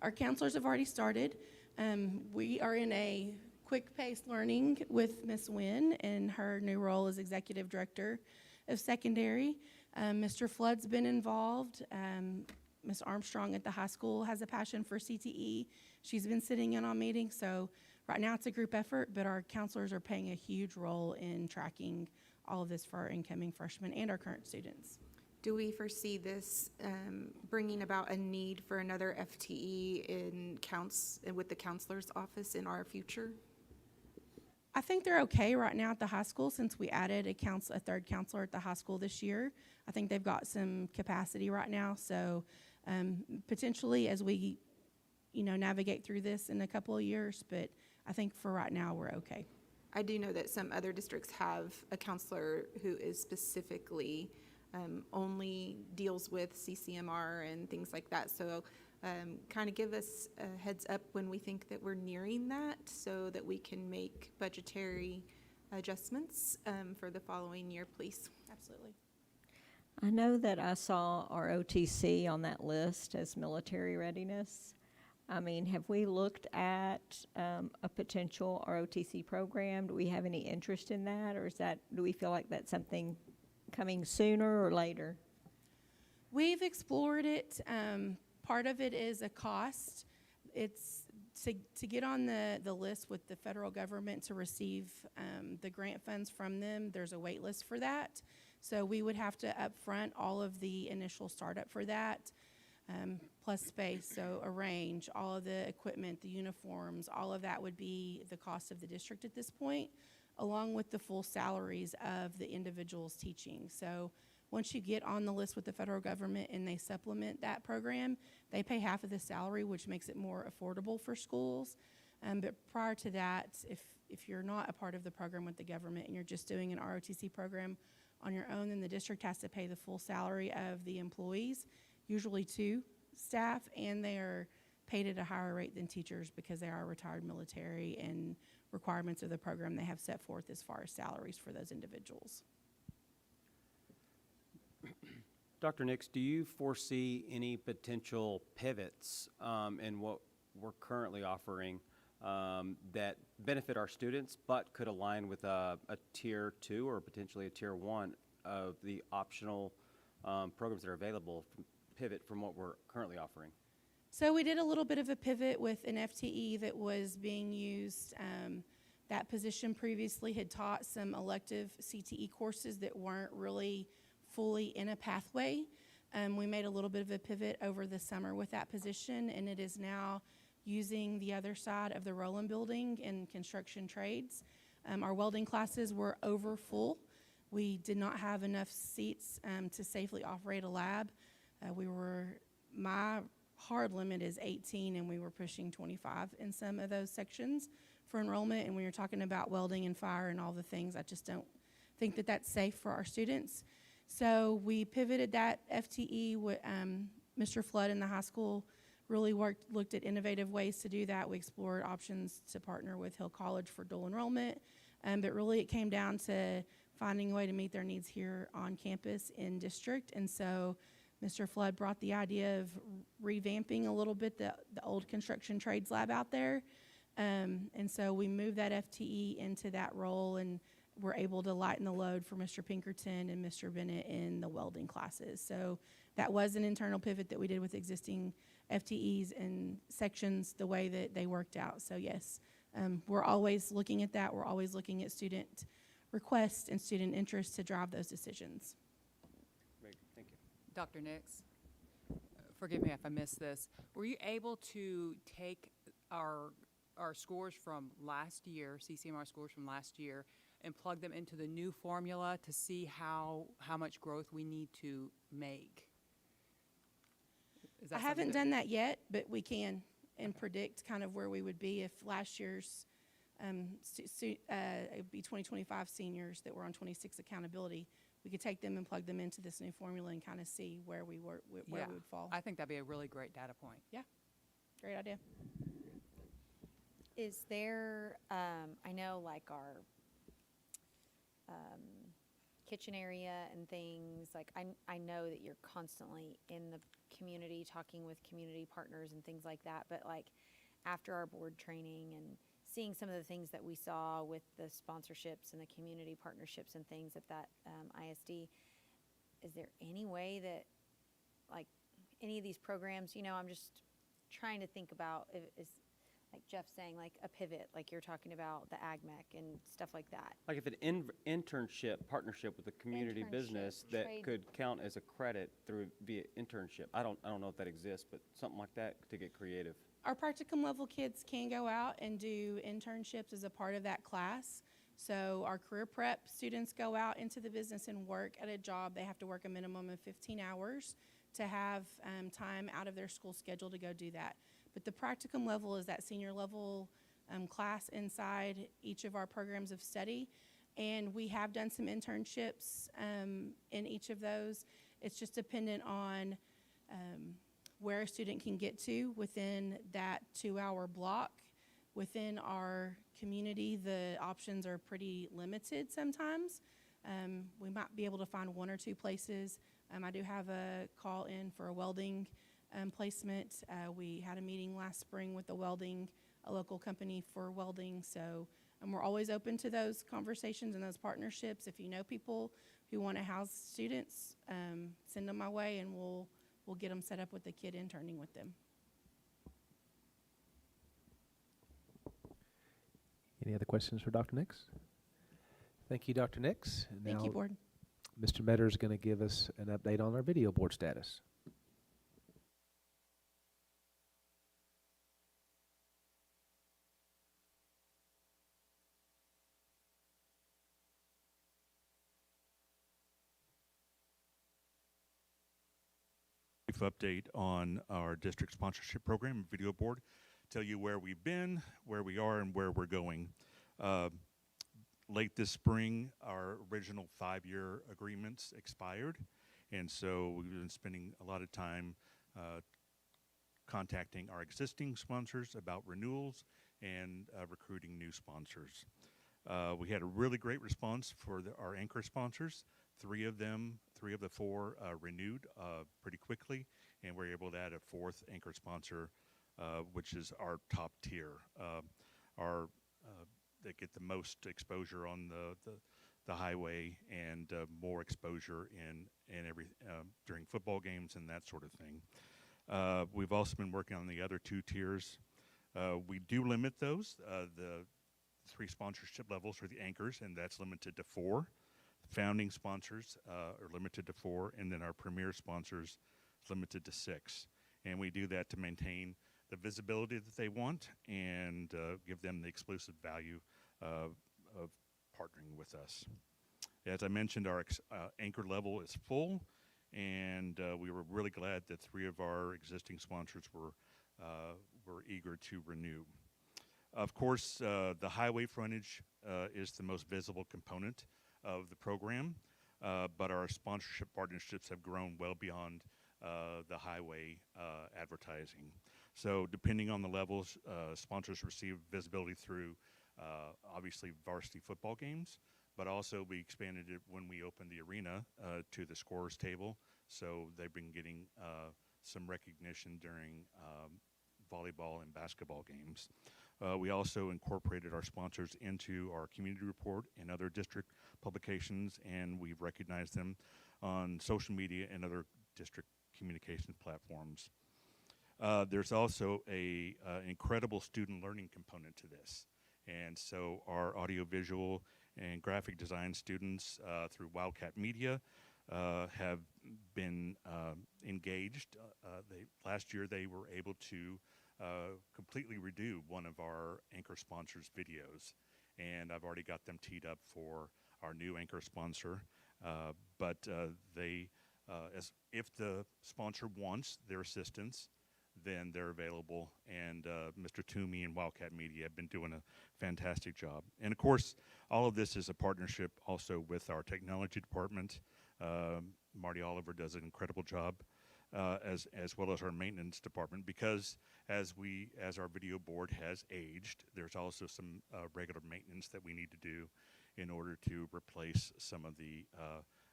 Our counselors have already started. We are in a quick-paced learning with Ms. Wynn in her new role as Executive Director of Secondary. Mr. Flood's been involved. Ms. Armstrong at the high school has a passion for CTE. She's been sitting in on meetings, so right now it's a group effort, but our counselors are playing a huge role in tracking all of this for our incoming freshmen and our current students. Do we foresee this bringing about a need for another FTE with the counselor's office in our future? I think they're okay right now at the high school since we added a third counselor at the high school this year. I think they've got some capacity right now, so potentially as we navigate through this in a couple of years, but I think for right now, we're okay. I do know that some other districts have a counselor who is specifically only deals with CCMR and things like that. So kind of give us a heads up when we think that we're nearing that so that we can make budgetary adjustments for the following year, please. Absolutely. I know that I saw our OTC on that list as military readiness. I mean, have we looked at a potential ROTC program? Do we have any interest in that, or do we feel like that's something coming sooner or later? We've explored it. Part of it is a cost. It's to get on the list with the federal government to receive the grant funds from them. There's a wait list for that. So we would have to upfront all of the initial startup for that. Plus space, so arrange all of the equipment, the uniforms, all of that would be the cost of the district at this point, along with the full salaries of the individuals teaching. So once you get on the list with the federal government and they supplement that program, they pay half of the salary, which makes it more affordable for schools. But prior to that, if you're not a part of the program with the government and you're just doing an ROTC program on your own, then the district has to pay the full salary of the employees, usually 2 staff, and they are paid at a higher rate than teachers because they are retired military and requirements of the program they have set forth as far as salaries for those individuals. Dr. Nix, do you foresee any potential pivots in what we're currently offering that benefit our students but could align with a tier 2 or potentially a tier 1 of the optional programs that are available, pivot from what we're currently offering? So we did a little bit of a pivot with an FTE that was being used. That position previously had taught some elective CTE courses that weren't really fully in a pathway. We made a little bit of a pivot over the summer with that position, and it is now using the other side of the Roland building in construction trades. Our welding classes were over full. We did not have enough seats to safely operate a lab. My hard limit is 18, and we were pushing 25 in some of those sections for enrollment. And when you're talking about welding and fire and all the things, I just don't think that that's safe for our students. So we pivoted that FTE. Mr. Flood in the high school really looked at innovative ways to do that. We explored options to partner with Hill College for dual enrollment. But really it came down to finding a way to meet their needs here on campus in district. And so Mr. Flood brought the idea of revamping a little bit the old construction trades lab out there. And so we moved that FTE into that role, and we're able to lighten the load for Mr. Pinkerton and Mr. Bennett in the welding classes. So that was an internal pivot that we did with existing FTEs and sections, the way that they worked out. So yes, we're always looking at that. We're always looking at student requests and student interest to drive those decisions. Great, thank you. Dr. Nix, forgive me if I missed this. Were you able to take our scores from last year, CCMR scores from last year, and plug them into the new formula to see how much growth we need to make? I haven't done that yet, but we can and predict kind of where we would be if last year's it would be 2025 seniors that were on 26 accountability. We could take them and plug them into this new formula and kind of see where we would fall. I think that'd be a really great data point. Yeah, great idea. Is there, I know like our kitchen area and things, like I know that you're constantly in the community talking with community partners and things like that, but like after our board training and seeing some of the things that we saw with the sponsorships and the community partnerships and things at that ISD, is there any way that like any of these programs, I'm just trying to think about is like Jeff's saying, like a pivot, like you're talking about the AgMech and stuff like that. Like if an internship partnership with a community business that could count as a credit via internship. I don't know if that exists, but something like that to get creative. Our practicum level kids can go out and do internships as a part of that class. So our career prep students go out into the business and work at a job. They have to work a minimum of 15 hours to have time out of their school schedule to go do that. But the practicum level is that senior level class inside each of our programs of study. And we have done some internships in each of those. It's just dependent on where a student can get to within that 2-hour block. Within our community, the options are pretty limited sometimes. We might be able to find 1 or 2 places. I do have a call in for a welding placement. We had a meeting last spring with a local company for welding. So we're always open to those conversations and those partnerships. If you know people who want to house students, send them my way, and we'll get them set up with a kid interning with them. Any other questions for Dr. Nix? Thank you, Dr. Nix. And Thank you, now Board. Mr. Metter is going to give us an update on our video board status. Brief update on our district sponsorship program, video board, tell you where we've been, where we are, and where we're going. Late this spring, our original 5-year agreements expired, and so we've been spending a lot of time contacting our existing sponsors about renewals and recruiting new sponsors. We had a really great response for our anchor sponsors. 3 of the 4 renewed pretty quickly, and we're able to add a 4th anchor sponsor, which is our top tier. They get the most exposure on the highway and more exposure in every during football games and that sort of thing. We've also been working on the other 2 tiers. We do limit those. The 3 sponsorship levels are the anchors, and that's limited to 4. Founding sponsors are limited to 4, and then our premier sponsors is limited to 6. And we do that to maintain the visibility that they want and give them the exclusive value of partnering with us. As I mentioned, our anchor level is full, and we were really glad that 3 of our existing sponsors were eager to renew. Of course, the highway frontage is the most visible component of the program, but our sponsorship partnerships have grown well beyond the highway advertising. So depending on the levels, sponsors receive visibility through obviously varsity football games, but also we expanded it when we opened the arena to the scorers table, so they've been getting some recognition during volleyball and basketball games. We also incorporated our sponsors into our community report and other district publications, and we've recognized them on social media and other district communication platforms. There's also an incredible student learning component to this. And so our audiovisual and graphic design students through Wildcat Media have been engaged. Last year they were able to completely redo one of our anchor sponsors' videos, and I've already got them teed up for our new anchor sponsor. But if the sponsor wants their assistance, then they're available, and Mr. Toomey and Wildcat Media have been doing a fantastic job. And of course, all of this is a partnership also with our technology department. Marty Oliver does an incredible job, as well as our maintenance department, because as our video board has aged, there's also some regular maintenance that we need to do in order to replace some of the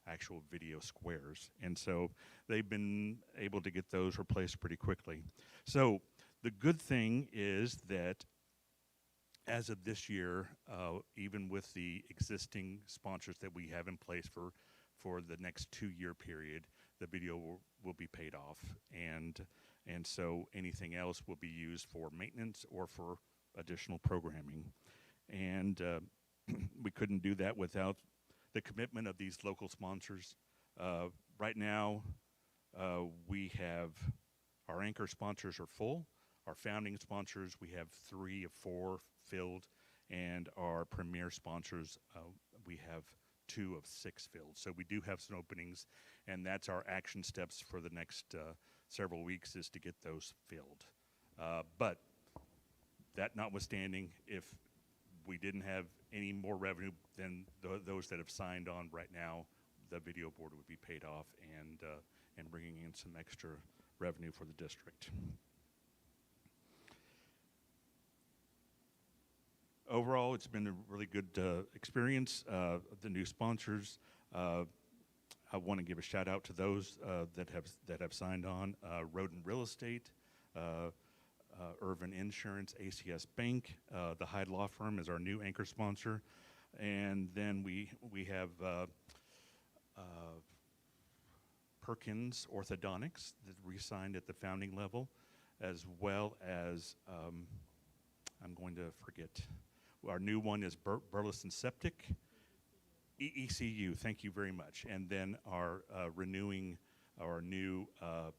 actual video squares. And so they've been able to get those replaced pretty quickly. So the good thing is that as of this year, even with the existing sponsors that we have in place for the next 2-year period, the video will be paid off, and so anything else will be used for maintenance or for additional programming. And we couldn't do that without the commitment of these local sponsors. Right now, we have our anchor sponsors are full. Our founding sponsors, we have 3 of 4 filled, and our premier sponsors, we have 2 of 6 filled. So we do have some openings, and that's our action steps for the next several weeks, is to get those filled. But that notwithstanding, if we didn't have any more revenue than those that have signed on right now, the video board would be paid off and bringing in some extra revenue for the district. Overall, it's been a really good experience. The new sponsors, I want to give a shout out to those that have signed on. Rodent Real Estate, Irvin Insurance, ACS Bank, the Hyde Law Firm is our new anchor sponsor, and then we have Perkins Orthodontics that re-signed at the founding level, as well as I'm going to forget. Our new one is Burleson Septic, ECU. Thank you very much. And then our renewing our new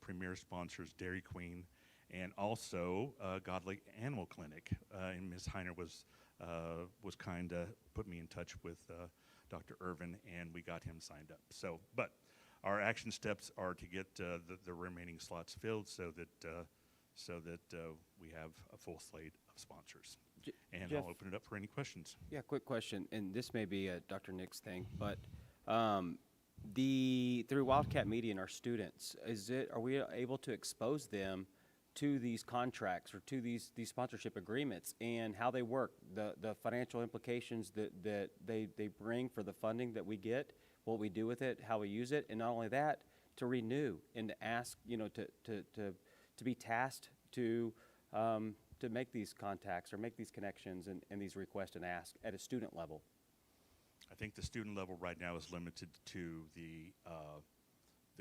premier sponsors, Dairy Queen, and also Godley Animal Clinic. And Ms. Heiner was kind to put me in touch with Dr. Irvin, and we got him signed up. So, but our action steps are to get the remaining slots filled so that we have a full slate of sponsors. And Jeff, I'll open it up for any questions. Yeah, quick question, and this may be a Dr. Nick's thing, but through Wildcat Media and our students, are we able to expose them to these contracts or to these sponsorship agreements and how they work, the financial implications that they bring for the funding that we get, what we do with it, how we use it, and not only that, to renew and to ask, to be tasked to make these contacts or make these connections and these requests and asks at a student level? I think the student level right now is limited to the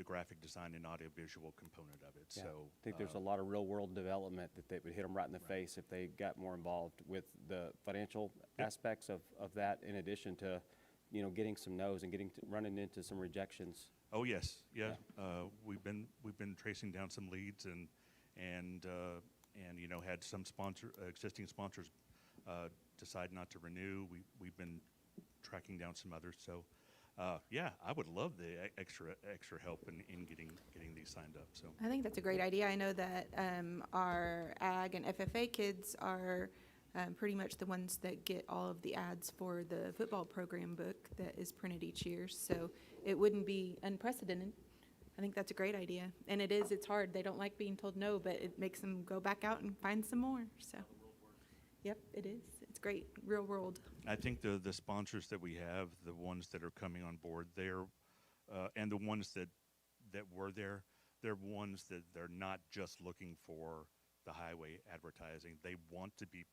graphic design and audiovisual component of it. Yeah. So I think there's a lot of real world development that they would hit them right in the face if they got more involved with the financial aspects of that, in addition to, getting some no's and running into some rejections. Oh yes, yeah. We've been tracing down some leads and had some existing sponsors decide not to renew. We've been tracking down some others. So yeah, I would love the extra help in getting these signed up. So I think that's a great idea. I know that our ag and FFA kids are pretty much the ones that get all of the ads for the football program book that is printed each year. So it wouldn't be unprecedented. I think that's a great idea. And it's hard. They don't like being told no, but it makes them go back out and find some more. So, yep, it is. It's great. Real world. I think the sponsors that we have, the ones that are coming on board, and the ones that were there, they're ones that they're not just looking for the highway advertising. They want to be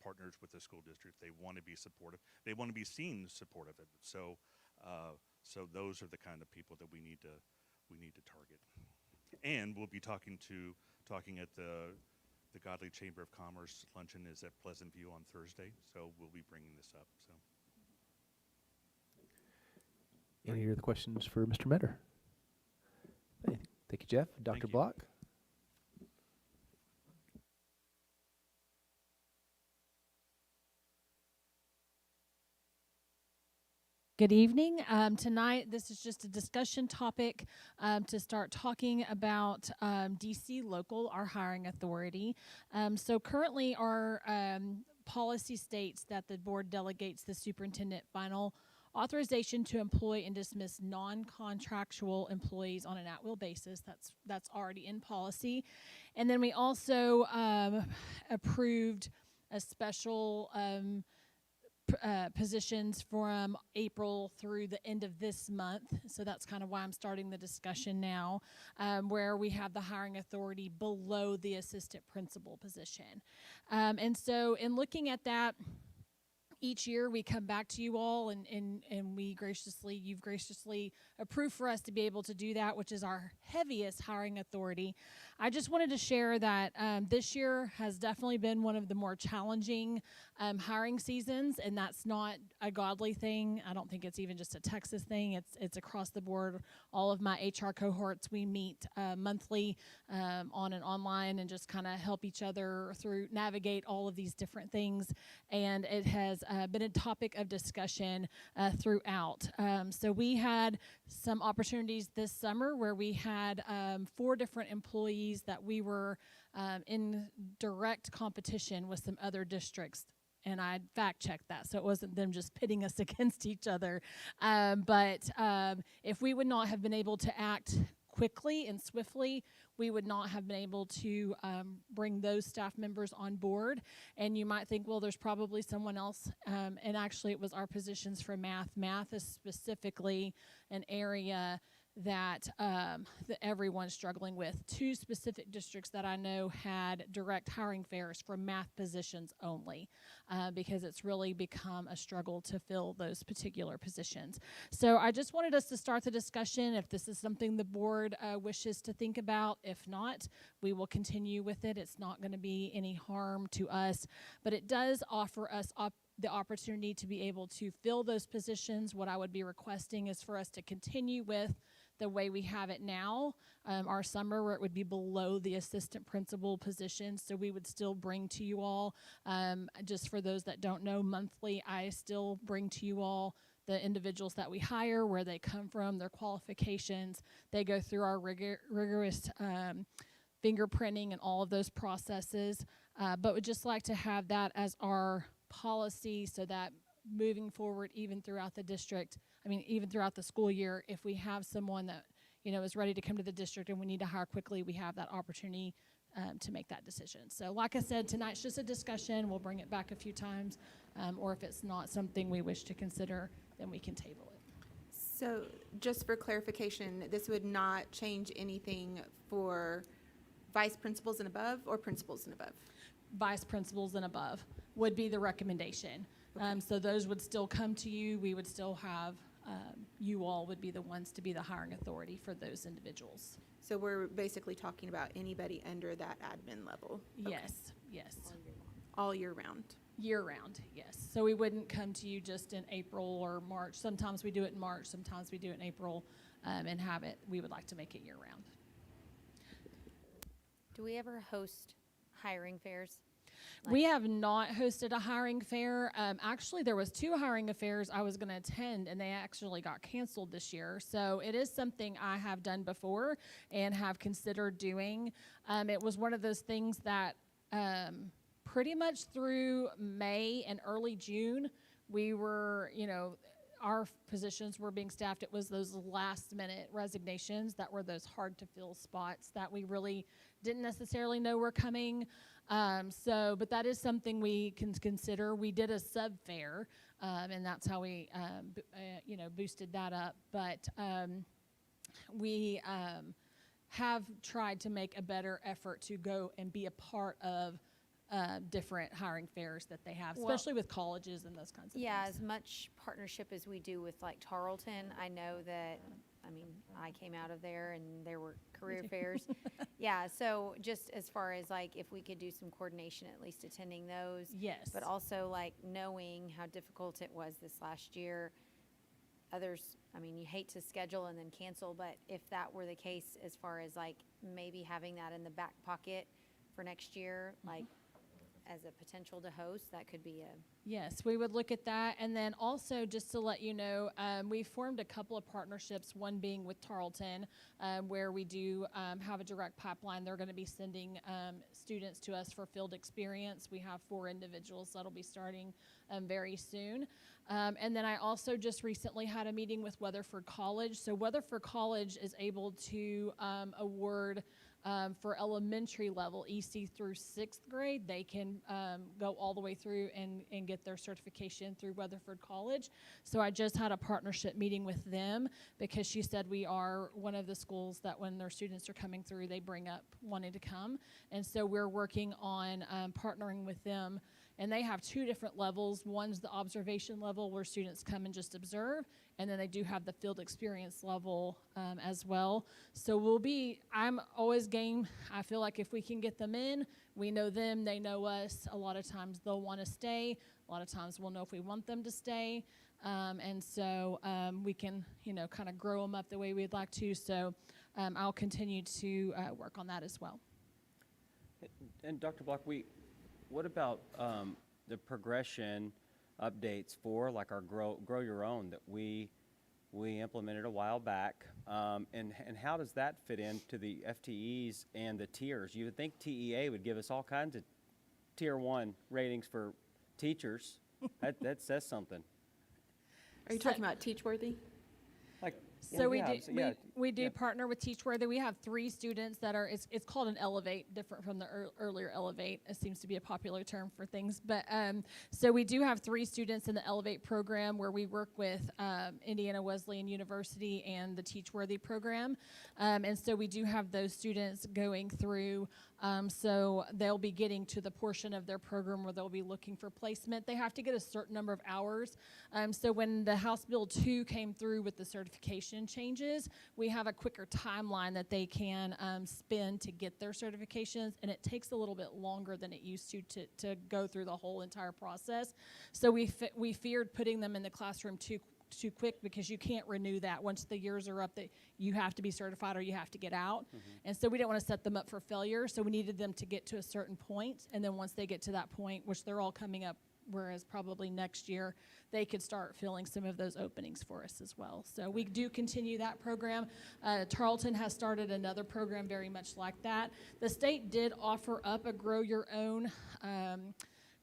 partners with the school district. They want to be supportive. They want to be seen supportive of it. So, so those are the kind of people that we need to target. And we'll be talking at the Godley Chamber of Commerce luncheon is at Pleasant View on Thursday, so we'll be bringing this up. So, any other questions for Mr. Metter? Thank you, Jeff. Dr. Thank you. Block. Good evening. Tonight, this is just a discussion topic to start talking about DC Local, our hiring authority. So currently, our policy states that the board delegates the superintendent final authorization to employ and dismiss non-contractual employees on an at-will basis. That's already in policy. And then we also approved a special positions from April through the end of this month. So that's kind of why I'm starting the discussion now, where we have the hiring authority below the assistant principal position. And so in looking at that, each year we come back to you all and you've graciously approved for us to be able to do that, which is our heaviest hiring authority. I just wanted to share that this year has definitely been one of the more challenging hiring seasons, and that's not a Godley thing. I don't think it's even just a Texas thing. It's across the board. All of my HR cohorts, we meet monthly on and online and just kind of help each other through navigate all of these different things, and it has been a topic of discussion throughout. So we had some opportunities this summer where we had 4 different employees that we were in direct competition with some other districts. And I fact-checked that, so it wasn't them just pitting us against each other. But if we would not have been able to act quickly and swiftly, we would not have been able to bring those staff members on board. And you might think, well, there's probably someone else. And actually, it was our positions for math. Math is specifically an area that everyone's struggling with. 2 specific districts that I know had direct hiring fairs for math positions only, because it's really become a struggle to fill those particular positions. So I just wanted us to start the discussion. If this is something the board wishes to think about, if not, we will continue with it. It's not going to be any harm to us, but it does offer us the opportunity to be able to fill those positions. What I would be requesting is for us to continue with the way we have it now, our summer, where it would be below the assistant principal position. So we would still bring to you all, just for those that don't know, monthly, I still bring to you all the individuals that we hire, where they come from, their qualifications. They go through our rigorous fingerprinting and all of those processes. But would just like to have that as our policy, so that moving forward, even throughout the district, even throughout the school year, if we have someone that, is ready to come to the district and we need to hire quickly, we have that opportunity to make that decision. So like I said, tonight's just a discussion. We'll bring it back a few times, or if it's not something we wish to consider, then we can table it. So just for clarification, this would not change anything for vice principals and above or principals and above? Vice principals and above would be the recommendation. Okay. So those would still come to you. We would still have, you all would be the ones to be the hiring authority for those individuals. So we're basically talking about anybody under that admin level? Okay. Yes, yes. All year round? Year round, yes. So we wouldn't come to you just in April or March. Sometimes we do it in March, sometimes we do it in April, and have it. We would like to make it year round. Do we ever host hiring fairs? We have not hosted a hiring fair. Actually, there was 2 hiring affairs I was going to attend, and they actually got canceled this year. So it is something I have done before and have considered doing. It was one of those things that pretty much through May and early June, we were, our positions were being staffed. It was those last-minute resignations that were those hard-to-fill spots that we really didn't necessarily know were coming. But that is something we can consider. We did a sub-fair, and that's how we, boosted that up. But we have tried to make a better effort to go and be a part of different hiring fairs that they have, especially with colleges and those kinds of Yeah, things. as much partnership as we do with like Tarleton. I know that, I came out of there and there were career fairs. Yeah, so just as far as like if we could do some coordination, at least attending those. Yes. But also like knowing how difficult it was this last year. Others, you hate to schedule and then cancel, but if that were the case, as far as like maybe having that in the back pocket for next year, like as a potential to host, that could be a... Yes, we would look at that. And then also, just to let you know, we formed a couple of partnerships, one being with Tarleton, where we do have a direct pipeline. They're going to be sending students to us for field experience. We have 4 individuals that'll be starting very soon. And then I also just recently had a meeting with Weatherford College. So Weatherford College is able to award for elementary level, EC through 6th grade, they can go all the way through and get their certification through Weatherford College. So I just had a partnership meeting with them because she said we are one of the schools that when their students are coming through, they bring up wanting to come. And so we're working on partnering with them. And they have 2 different levels. One's the observation level where students come and just observe, and then they do have the field experience level as well. So I'm always game. I feel like if we can get them in, we know them, they know us. A lot of times they'll want to stay. A lot of times we'll know if we want them to stay. And so we can, kind of grow them up the way we'd like to. So I'll continue to work on that as well. And Dr. Block, what about the progression updates for, like our Grow Your Own that we implemented a while back. And how does that fit into the FTEs and the tiers? You would think TEA would give us all kinds of tier 1 ratings for teachers. That says something. Are you talking about Teachworthy? Like, So well, yeah, we do yeah. partner with Teachworthy. We have 3 students that are, it's called an Elevate, different from the earlier Elevate. It seems to be a popular term for things. But so we do have 3 students in the Elevate program where we work with Indiana Wesleyan University and the Teachworthy program. And so we do have those students going through. So they'll be getting to the portion of their program where they'll be looking for placement. They have to get a certain number of hours. So when the House Bill 2 came through with the certification changes, we have a quicker timeline that they can spend to get their certifications, and it takes a little bit longer than it used to go through the whole entire process. So we feared putting them in the classroom too quick, because you can't renew that once the years are up, that you have to be certified or you have to get out. And so we didn't want to set them up for failure, so we needed them to get to a certain point, and then once they get to that point, which they're all coming up, whereas probably next year they could start filling some of those openings for us as well. So we do continue that program. Tarleton has started another program very much like that. The state did offer up a Grow Your Own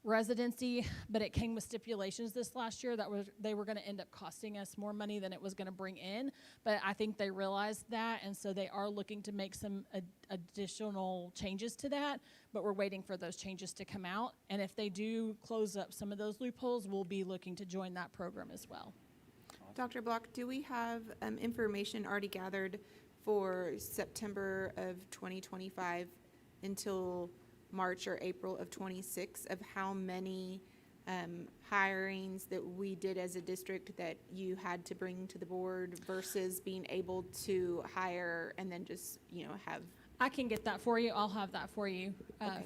residency, but it came with stipulations this last year that they were going to end up costing us more money than it was going to bring in. But I think they realized that, and so they are looking to make some additional changes to that, but we're waiting for those changes to come out. And if they do close up some of those loopholes, we'll be looking to join that program as well. Dr. Block, do we have information already gathered for September of 2025 until March or April of 26 of how many hirings that we did as a district that you had to bring to the board versus being able to hire and then just, have? I can get that for you. I'll have that for you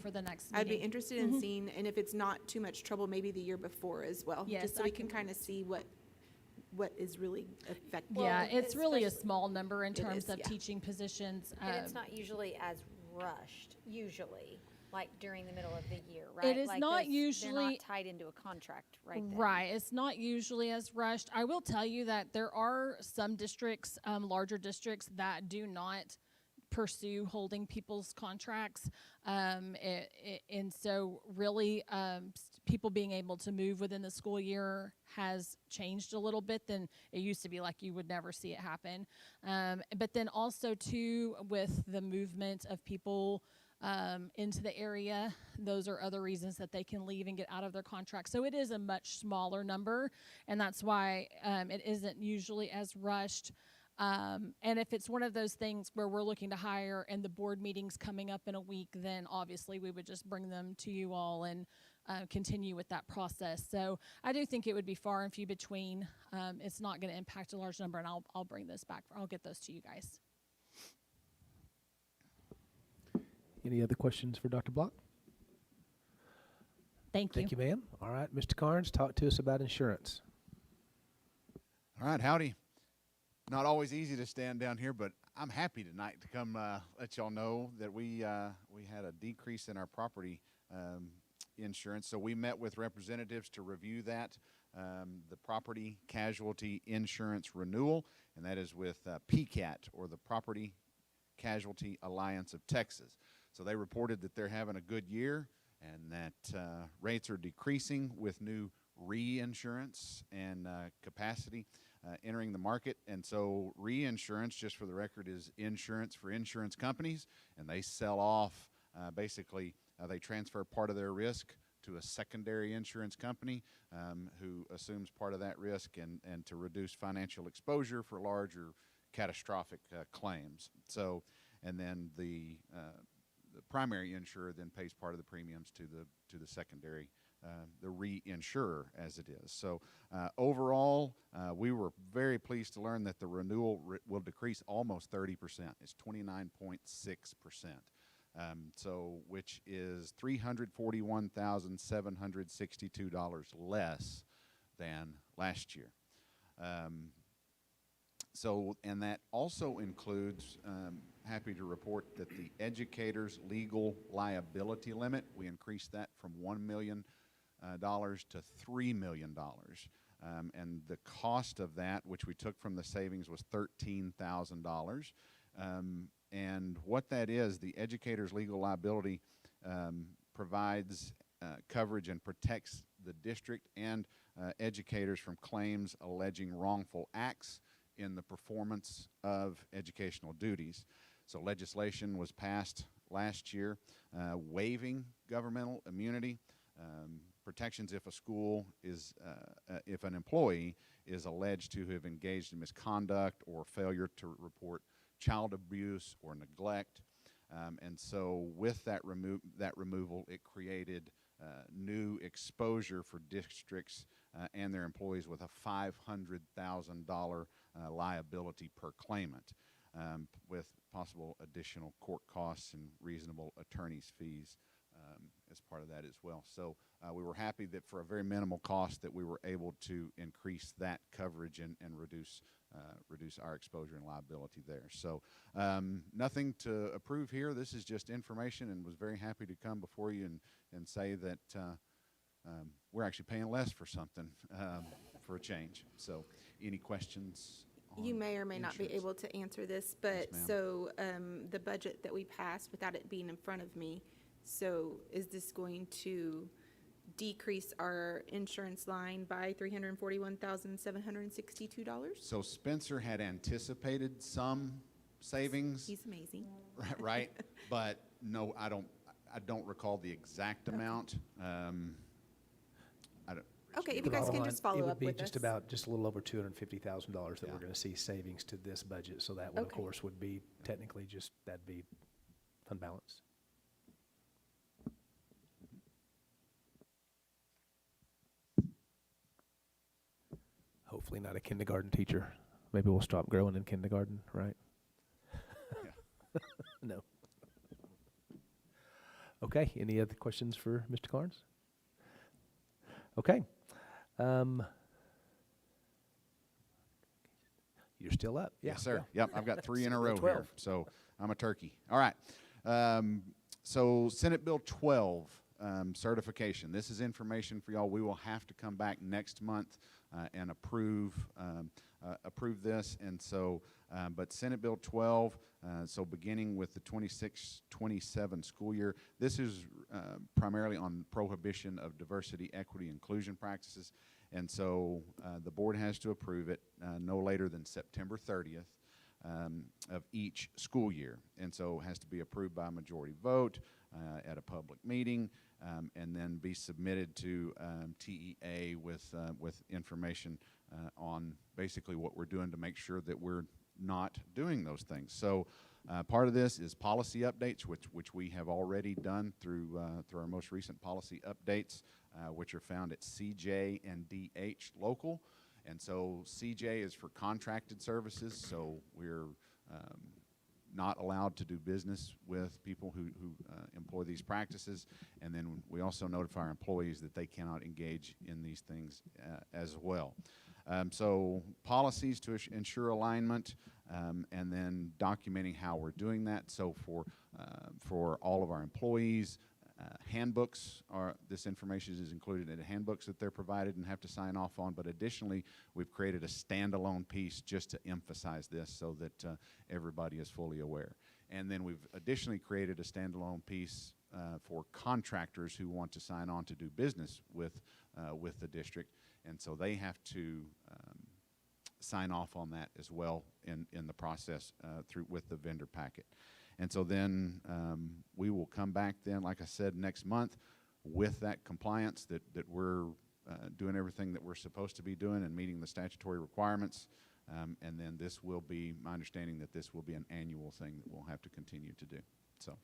for the next meeting. I'd be interested in seeing, and if it's not too much trouble, maybe the year before as well. Yes, just so we can kind of see what is really effective. Yeah, it's really a small number in It terms is, of yeah. teaching positions. And it's not usually as rushed, like during the middle of the year, right? It is Like not they're usually not tied into a contract right then. Right. It's not usually as rushed. I will tell you that there are some districts, larger districts, that do not pursue holding people's contracts. And so really people being able to move within the school year has changed a little bit than it used to be. Like you would never see it happen. But then also too, with the movement of people into the area, those are other reasons that they can leave and get out of their contract. So it is a much smaller number, and that's why it isn't usually as rushed. And if it's one of those things where we're looking to hire and the board meeting's coming up in a week, then obviously we would just bring them to you all and continue with that process. So I do think it would be far and few between. It's not going to impact a large number, and I'll bring this back. I'll get those to you guys. Any other questions for Dr. Block? Thank you. Thank you, ma'am. All right, Mr. Carnes, talk to us about insurance. All right, howdy. Not always easy to stand down here, but I'm happy tonight to come let y'all know that we had a decrease in our property insurance. So we met with representatives to review that, the property casualty insurance renewal, and that is with PCAT, or the Property Casualty Alliance of Texas. So they reported that they're having a good year and that rates are decreasing with new reinsurance and capacity entering the market. And so reinsurance, just for the record, is insurance for insurance companies, and they sell off basically they transfer part of their risk to a secondary insurance company who assumes part of that risk and to reduce financial exposure for larger catastrophic claims. So, and then the primary insurer then pays part of the premiums to the secondary, the reinsurer, as it is. So overall, we were very pleased to learn that the renewal will decrease almost 30%. It's 29.6%. So which is $341,762 less than last year. So, and that also includes, happy to report that the educator's legal liability limit, we increased that from $1 million to $3 million. And the cost of that, which we took from the savings, was $13,000. And what that is, the educator's legal liability provides coverage and protects the district and educators from claims alleging wrongful acts in the performance of educational duties. So legislation was passed last year waiving governmental immunity, protections if a school is, if an employee is alleged to have engaged in misconduct or failure to report child abuse or neglect. And so with that removal, it created new exposure for districts and their employees with a $500,000 liability per claimant, with possible additional court costs and reasonable attorney's fees as part of that as well. So we were happy that for a very minimal cost that we were able to increase that coverage and reduce our exposure and liability there. So nothing to approve here. This is just information, and was very happy to come before you and say that we're actually paying less for something for a change. So any questions? You may or may not be able to answer this, but Yes, so the budget that we passed without it being in front of me, so is this going to decrease our insurance line by $341,762? So Spencer had anticipated some savings. He's amazing. Right? But no, I don't recall the exact amount. Okay, if you guys can just follow up with us. It would be just about, just a little over $250,000 that we're going to see savings to this budget. So that one, of course, would be technically just, that'd be unbalanced. Hopefully not a kindergarten teacher. Maybe we'll stop growing in kindergarten, right? No. Okay, any other questions for Mr. Carnes? Okay. You're still up. Yes, sir. Yeah. Yep, I've got 3 in a row 12. here, so I'm a turkey. All right. So Senate Bill 12, certification. This is information for y'all. We will have to come back next month and approve this. And so, but Senate Bill 12, so beginning with the 26-27 school year, this is primarily on prohibition of diversity, equity, inclusion practices. And so the board has to approve it no later than September 30th of each school year. And so it has to be approved by a majority vote at a public meeting, and then be submitted to TEA with information on basically what we're doing to make sure that we're not doing those things. So part of this is policy updates, which we have already done through our most recent policy updates, which are found at CJ and DH local. And so CJ is for contracted services, so we're not allowed to do business with people who employ these practices. And then we also notify our employees that they cannot engage in these things as well. So policies to ensure alignment, and then documenting how we're doing that. So for all of our employees, handbooks this information is included in the handbooks that they're provided and have to sign off on. But additionally, we've created a standalone piece just to emphasize this so that everybody is fully aware. And then we've additionally created a standalone piece for contractors who want to sign on to do business with the district. And so they have to sign off on that as well in the process with the vendor packet. And so then we will come back then, like I said, next month with that compliance that we're doing everything that we're supposed to be doing and meeting the statutory requirements. And then this will be, my understanding that this will be an annual thing that we'll have to continue to do. So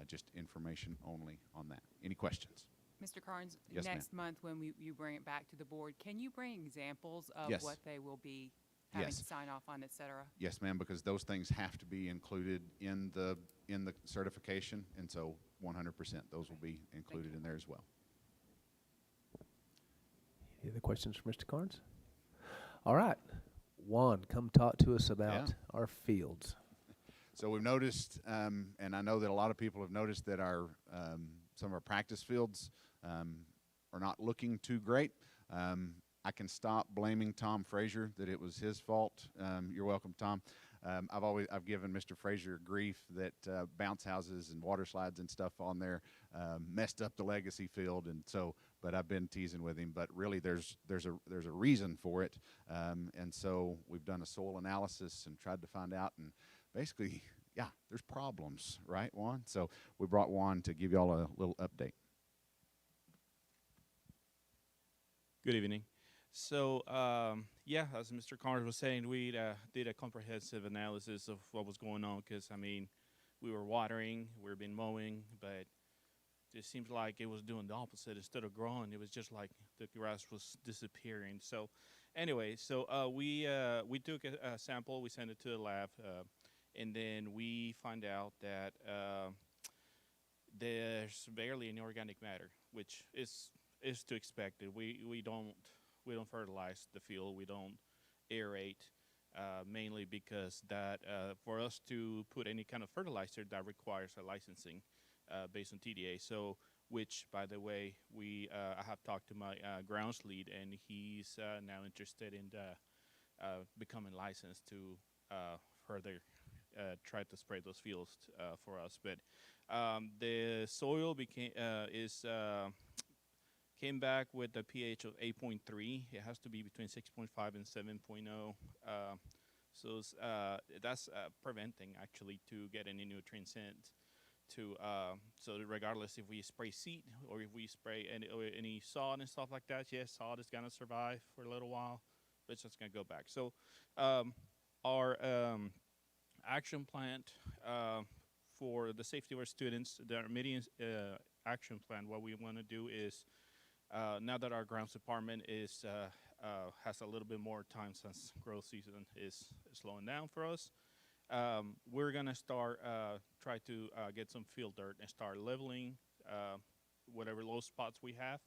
just information only on that. Any questions? Mr. Carnes, Yes, next month when you bring it back to the board, can you bring examples of Yes. what they will be having Yes. to sign off on, et cetera? Yes, ma'am, because those things have to be included in the certification, and so 100% those will be included in there as well. Any other questions for Mr. Carnes? All right. Juan, come talk to us about our fields. So we've noticed, and I know that a lot of people have noticed that our some of our practice fields are not looking too great. I can stop blaming Tom Frazier that it was his fault. You're welcome, Tom. I've given Mr. Frazier grief that bounce houses and water slides and stuff on there messed up the legacy field, and so. But I've been teasing with him. But really, there's a reason for it, and so we've done a soil analysis and tried to find out. And basically, yeah, there's problems, right, Juan? So we brought Juan to give y'all a little update. Good evening. So, yeah, as Mr. Connors was saying, we did a comprehensive analysis of what was going on because, I mean, we were watering, we've been mowing, but it seems like it was doing the opposite. Instead of growing, it was just like the grass was disappearing. So, anyway, we took a sample, we sent it to the lab, and then we find out that there's barely any organic matter, which is to expect. We don't fertilize the field. We don't aerate, mainly because that for us to put any kind of fertilizer, that requires a licensing based on TDA. So, which, by the way, I have talked to my grounds lead, and he's now interested in becoming licensed to further try to spray those fields for us. But the soil came back with a pH of 8.3. It has to be between 6.5 and 7.0. So that's preventing actually to get any nutrients in. So regardless if we spray seed or if we spray any sod and stuff like that, yes, sod is gonna survive for a little while, but it's just gonna go back. So our action plan for the safety of our students, the immediate action plan, what we want to do is now that our grounds department has a little bit more time since growth season is slowing down for us, we're gonna start try to get some field dirt and start leveling whatever low spots we have,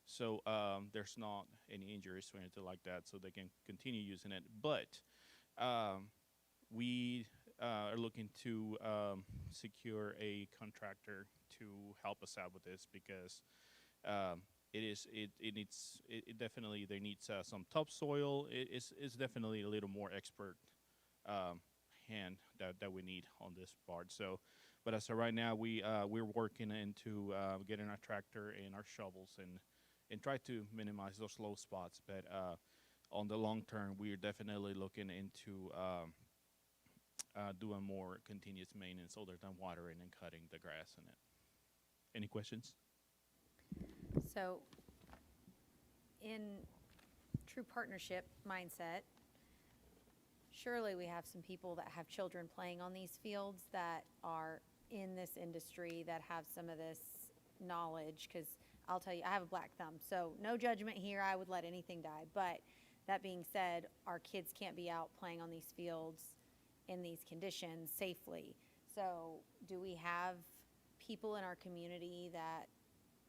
so there's not any injuries or anything like that, so they can continue using it. But we are looking to secure a contractor to help us out with this because it definitely there needs some topsoil. It's definitely a little more expert hand that we need on this part. So, but as of right now, we're working into getting our tractor and our shovels and try to minimize those low spots. But on the long term, we're definitely looking into doing more continuous maintenance other than watering and cutting the grass in it. Any questions? So, in true partnership mindset, surely we have some people that have children playing on these fields that are in this industry that have some of this knowledge, because I'll tell you, I have a black thumb, so no judgment here. I would let anything die. But that being said, our kids can't be out playing on these fields in these conditions safely. So do we have people in our community that,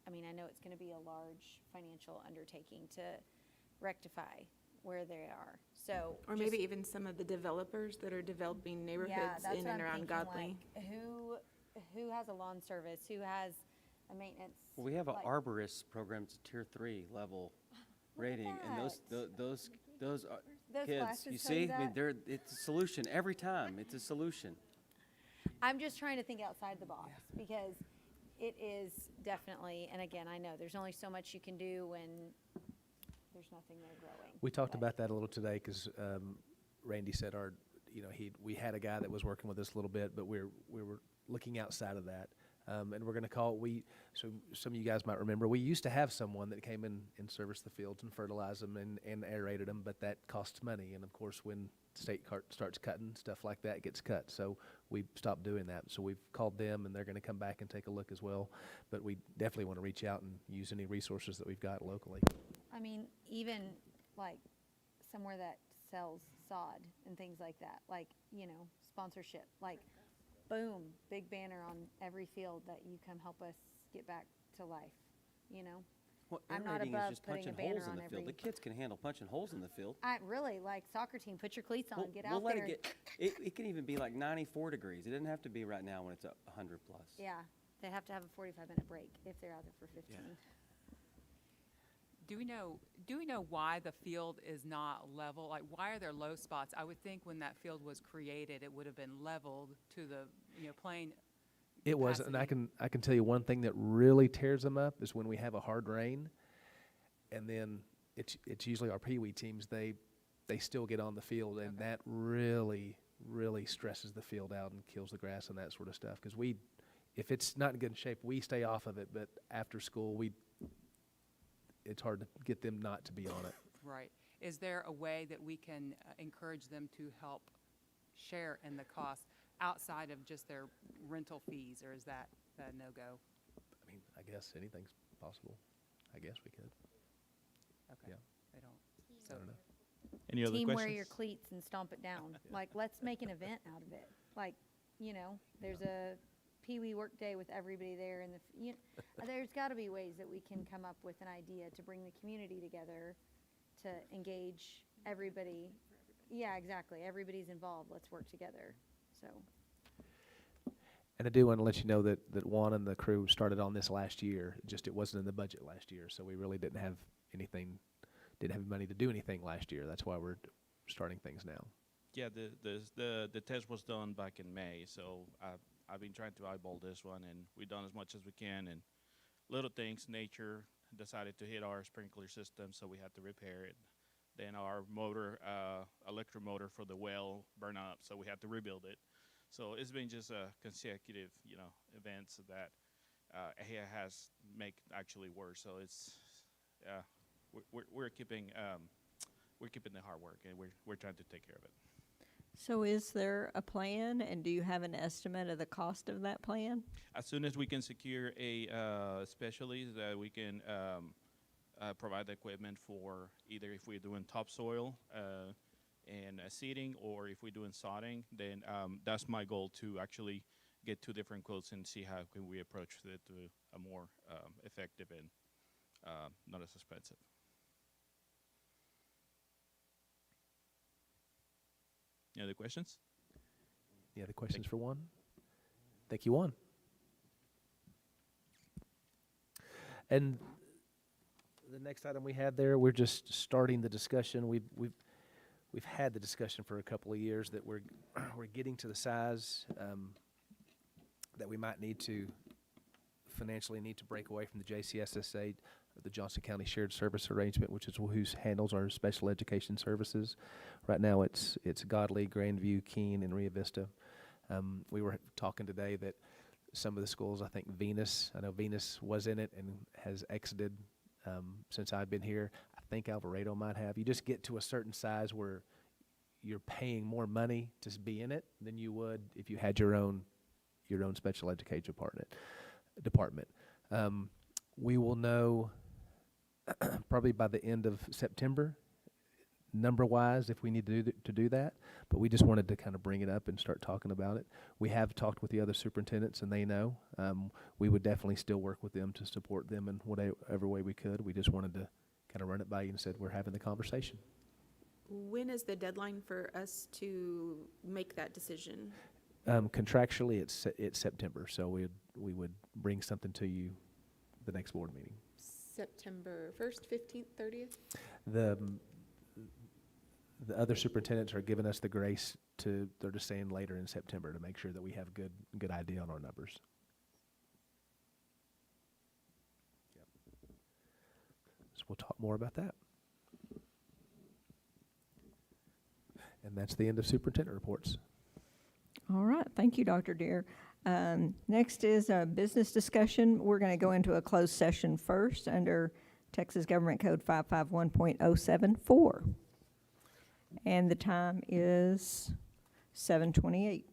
I mean, I know it's going to be a large financial undertaking to rectify where they are. So, or maybe even some of the developers that are developing neighborhoods in and around Godley. Like, who has a lawn service? Who has a maintenance? Well, we have an like, arborist program. It's a tier 3 level rating, and those kids, classes you tell you see, I mean, that? it's a solution every time. It's a solution. I'm just trying to think outside the box because it is definitely, and again, I know there's only so much you can do when there's nothing there growing. We talked about that a little today because Randy said we had a guy that was working with us a little bit, but we were looking outside of that. And we're going to call so some of you guys might remember, we used to have someone that came in and serviced the fields and fertilized them and aerated them, but that costs money. And of course, when state starts cutting, stuff like that gets cut. So we stopped doing that. So we've called them, and they're going to come back and take a look as well. But we definitely want to reach out and use any resources that we've got locally. I mean, even like somewhere that sells sod and things like that, like, sponsorship, like, boom, big banner on every field that you come help us get back to life, Well, I'm not aerating above is just putting punching a banner holes in on the field. every. The kids can handle punching holes in the field. I really like soccer team. Put your cleats on, get out We'll there. let it get. It can even be like 94 degrees. It doesn't have to be right now when it's 100 plus. Yeah, they have to have a 45-minute break if they're out there for 15. Do we know why the field is not level? Like, why are there low spots? I would think when that field was created, it would have been leveled to the, playing It was, and capacity. I can tell you one thing that really tears them up is when we have a hard rain, and then it's usually our Pee Wee teams. They still get on the field, and that really stresses the field out and kills the grass and that sort of stuff. Because if it's not in good shape, we stay off of it. But after school, it's hard to get them not to be on it. Right. Is there a way that we can encourage them to help share in the cost outside of just their rental fees, or is that a no-go? I mean, I guess anything's possible. I guess we could. Okay. Yeah. They don't. I So don't know. Any other Team questions? wear your cleats and stomp it down. Like, let's make an event out of it. Like, there's a Pee Wee work day with everybody there, and there's got to be ways that we can come up with an idea to bring the community together, to engage everybody. Yeah, exactly. Everybody's involved. Let's work together. So. And I do want to let you know that Juan and the crew started on this last year. Just it wasn't in the budget last year, so we really didn't have money to do anything last year. That's why we're starting things now. Yeah, the test was done back in May, so I've been trying to eyeball this one, and we've done as much as we can. And little things, nature decided to hit our sprinkler system, so we had to repair it. Then our motor, electromotor for the well burned up, so we had to rebuild it. So it's been just a consecutive, events that has make actually worse. So it's we're keeping the hard work, and we're trying to take care of it. So is there a plan, and do you have an estimate of the cost of that plan? As soon as we can secure a specialist that we can provide the equipment for, either if we're doing topsoil and seeding, or if we're doing sodding, then that's my goal, to actually get 2 different quotes and see how can we approach it to a more effective and not as expensive. Any other questions? Any other questions for Juan? Thank you, Juan. And the next item we had there, we're just starting the discussion. We've had the discussion for a couple of years that we're getting to the size that we might financially need to break away from the JCSSA, the Johnson County Shared Service Arrangement, which is who handles our special education services. Right now, it's Godley, Grandview, Keene, and Rio Vista. We were talking today that some of the schools, I know Venus was in it and has exited since I've been here. I think Alvarado might have. You just get to a certain size where you're paying more money to be in it than you would if you had your own special education department. We will know probably by the end of September, number-wise, if we need to do that. But we just wanted to kind of bring it up and start talking about it. We have talked with the other superintendents, and they know. We would definitely still work with them to support them in whatever way we could. We just wanted to kind of run it by you and said we're having the conversation. When is the deadline for us to make that decision? Contractually, it's September, so we would bring something to you the next board meeting. September 1st, 15th, 30th? The other superintendents are giving us the grace they're just saying later in September to make sure that we have good idea on our numbers. Yep. So we'll talk more about that. And that's the end of superintendent reports. All right, thank you, Dr. Deere. Next is a business discussion. We're going to go into a closed session first under Texas Government Code 551.074. And the time is 7:28.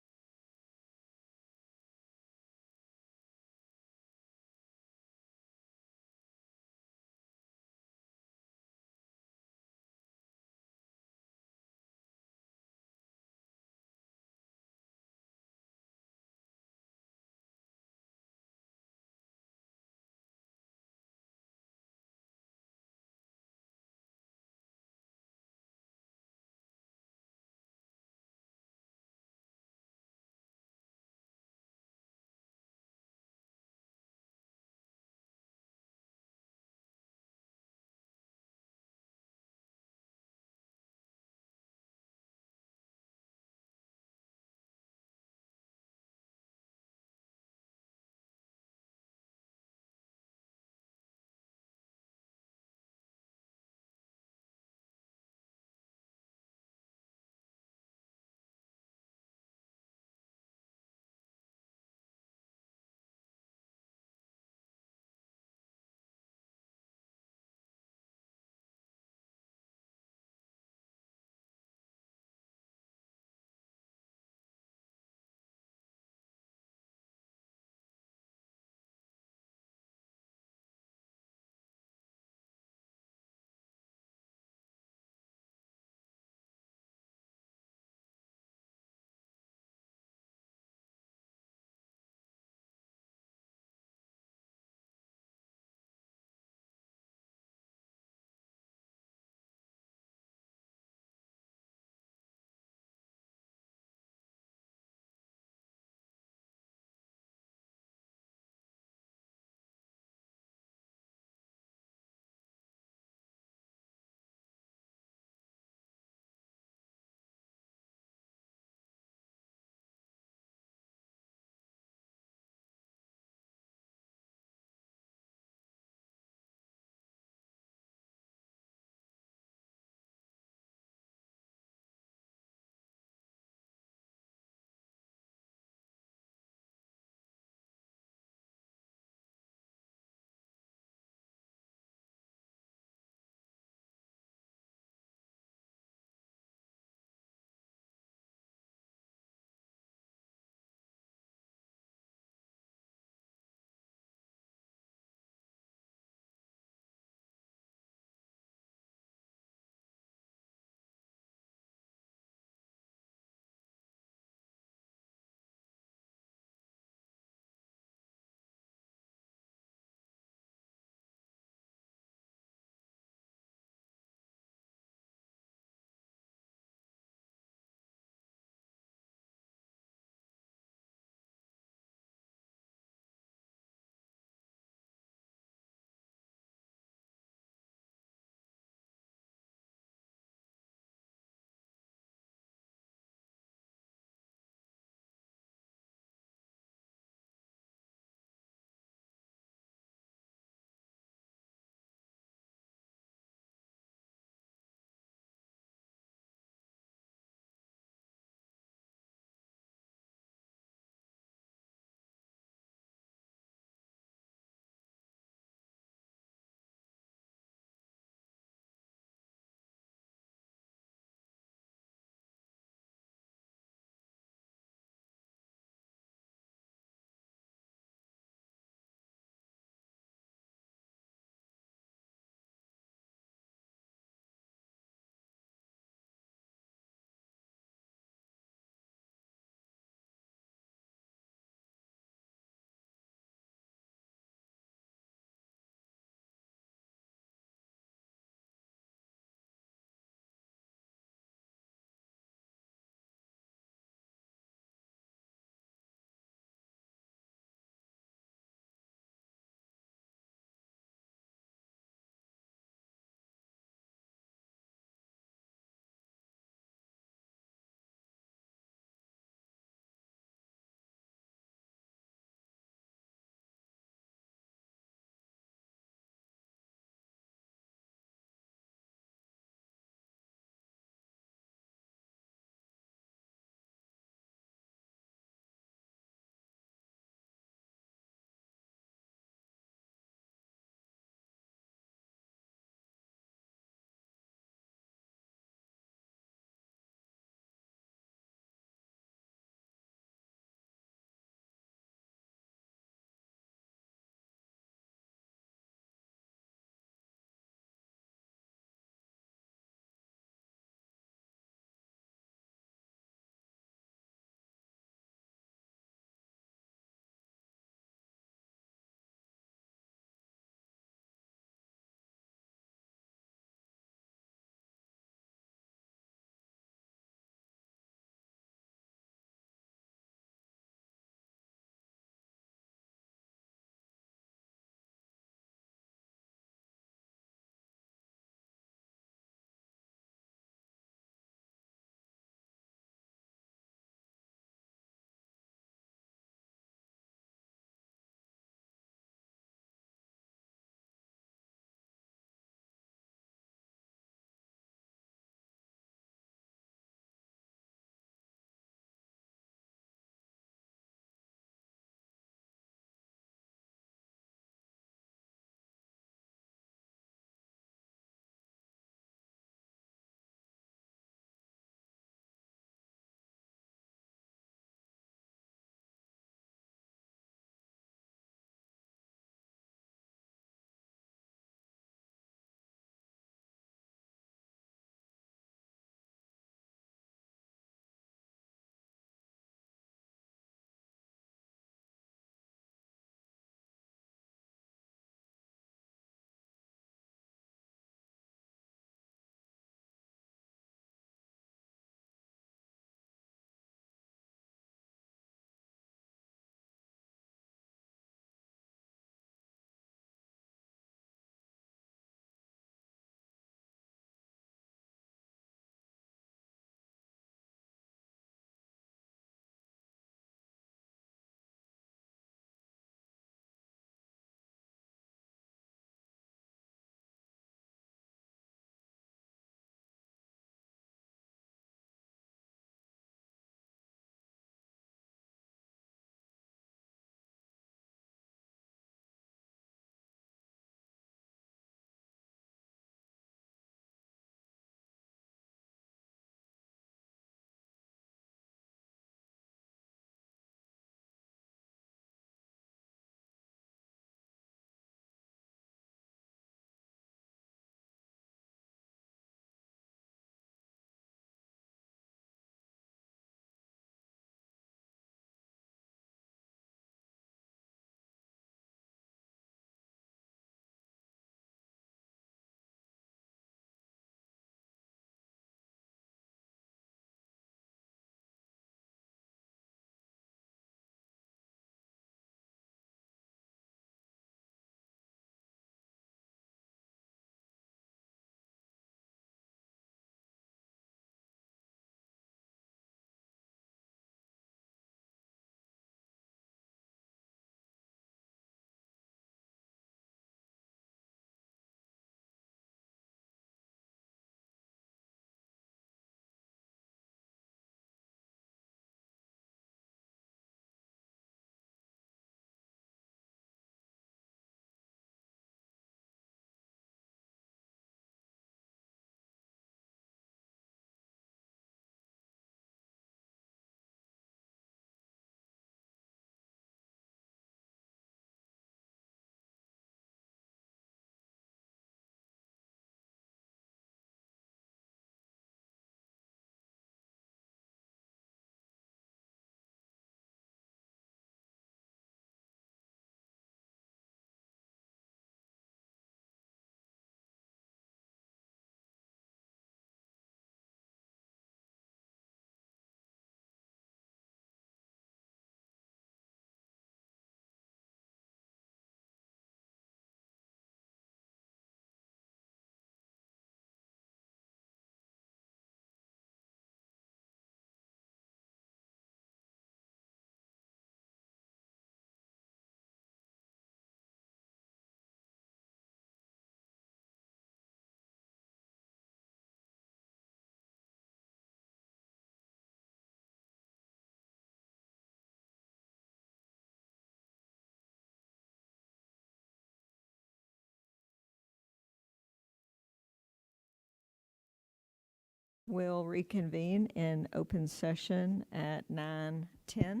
We'll reconvene in open session at 9:10.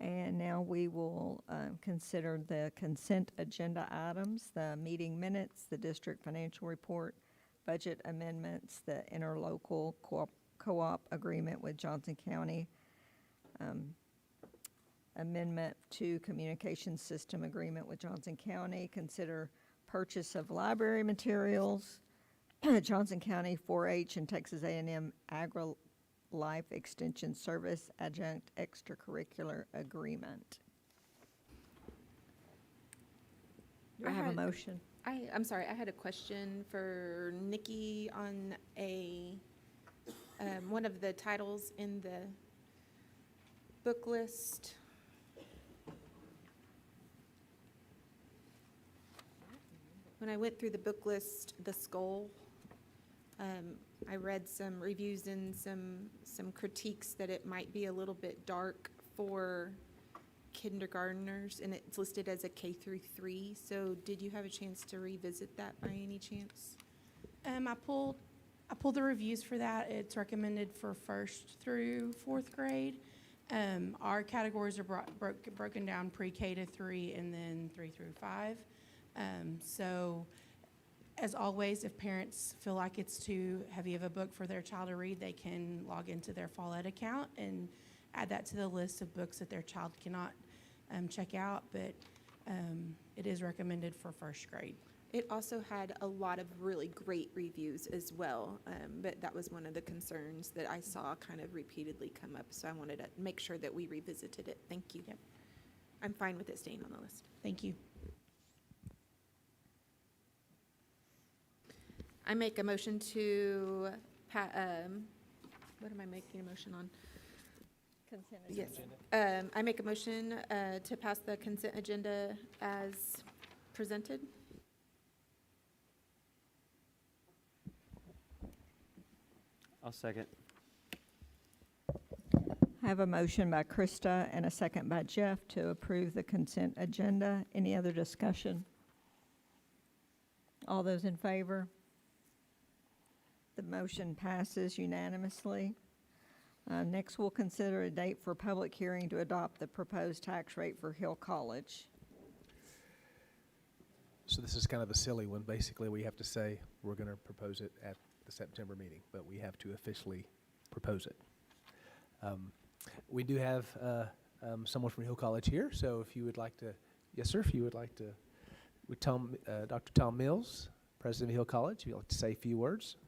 And now we will consider the consent agenda items, the meeting minutes, the district financial report, budget amendments, the interlocal co-op agreement with Johnson County, amendment to communication system agreement with Johnson County, consider purchase of library materials, Johnson County 4-H and Texas A&M Agri-Life Extension Service Adjunct Extracurricular Agreement. Do I have a motion? I'm sorry, I had a question for Nikki on one of the titles in the book list. When I went through the book list, the skull, I read some reviews and some critiques that it might be a little bit dark for kindergartners, and it's listed as a K through 3. So did you have a chance to revisit that by any chance? I pulled the reviews for that. It's recommended for 1st through 4th grade. Our categories are broken down pre-K to 3 and then 3 through 5. So, as always, if parents feel like it's too heavy of a book for their child to read, they can log into their Fall Ed account and add that to the list of books that their child cannot check out, but it is recommended for 1st grade. It also had a lot of really great reviews as well, but that was one of the concerns that I saw kind of repeatedly come up, so I wanted to make sure that we revisited it. Thank you. Yep. I'm fine with it staying on the list. Thank you. I make a motion to, what am I making a motion on? Consent Yes. agenda. I make a motion to pass the consent agenda as presented. I'll second. I have a motion by Krista and a second by Jeff to approve the consent agenda. Any other discussion? All those in favor? The motion passes unanimously. Next, we'll consider a date for public hearing to adopt the proposed tax rate for Hill College. So this is kind of a silly one. Basically, we have to say we're going to propose it at the September meeting, but we have to officially propose it. We do have someone from Hill College here, so if you would like to, yes, sir, if you would like to, Dr. Tom Mills, President of Hill College, if you'd like to say a few words.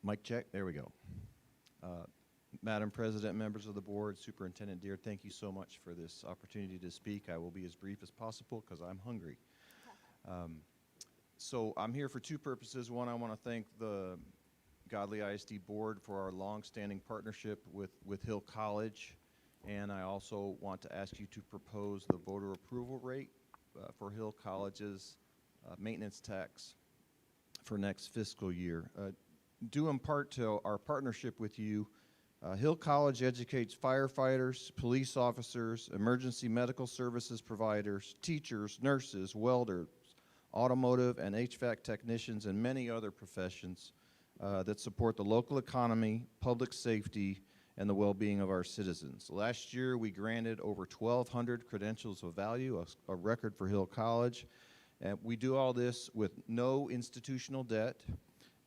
Mic check, there we go. Madam President, members of the board, Superintendent Deere, thank you so much for this opportunity to speak. I will be as brief as possible because I'm hungry. So I'm here for two purposes. One, I want to thank the Godley ISD board for our long-standing partnership with Hill College, and I also want to ask you to propose the voter approval rate for Hill College's maintenance tax for next fiscal year. Due in part to our partnership with you, Hill College educates firefighters, police officers, emergency medical services providers, teachers, nurses, welders, automotive and HVAC technicians, and many other professions that support the local economy, public safety, and the well-being of our citizens. Last year, we granted over 1,200 credentials of value, a record for Hill College. And we do all this with no institutional debt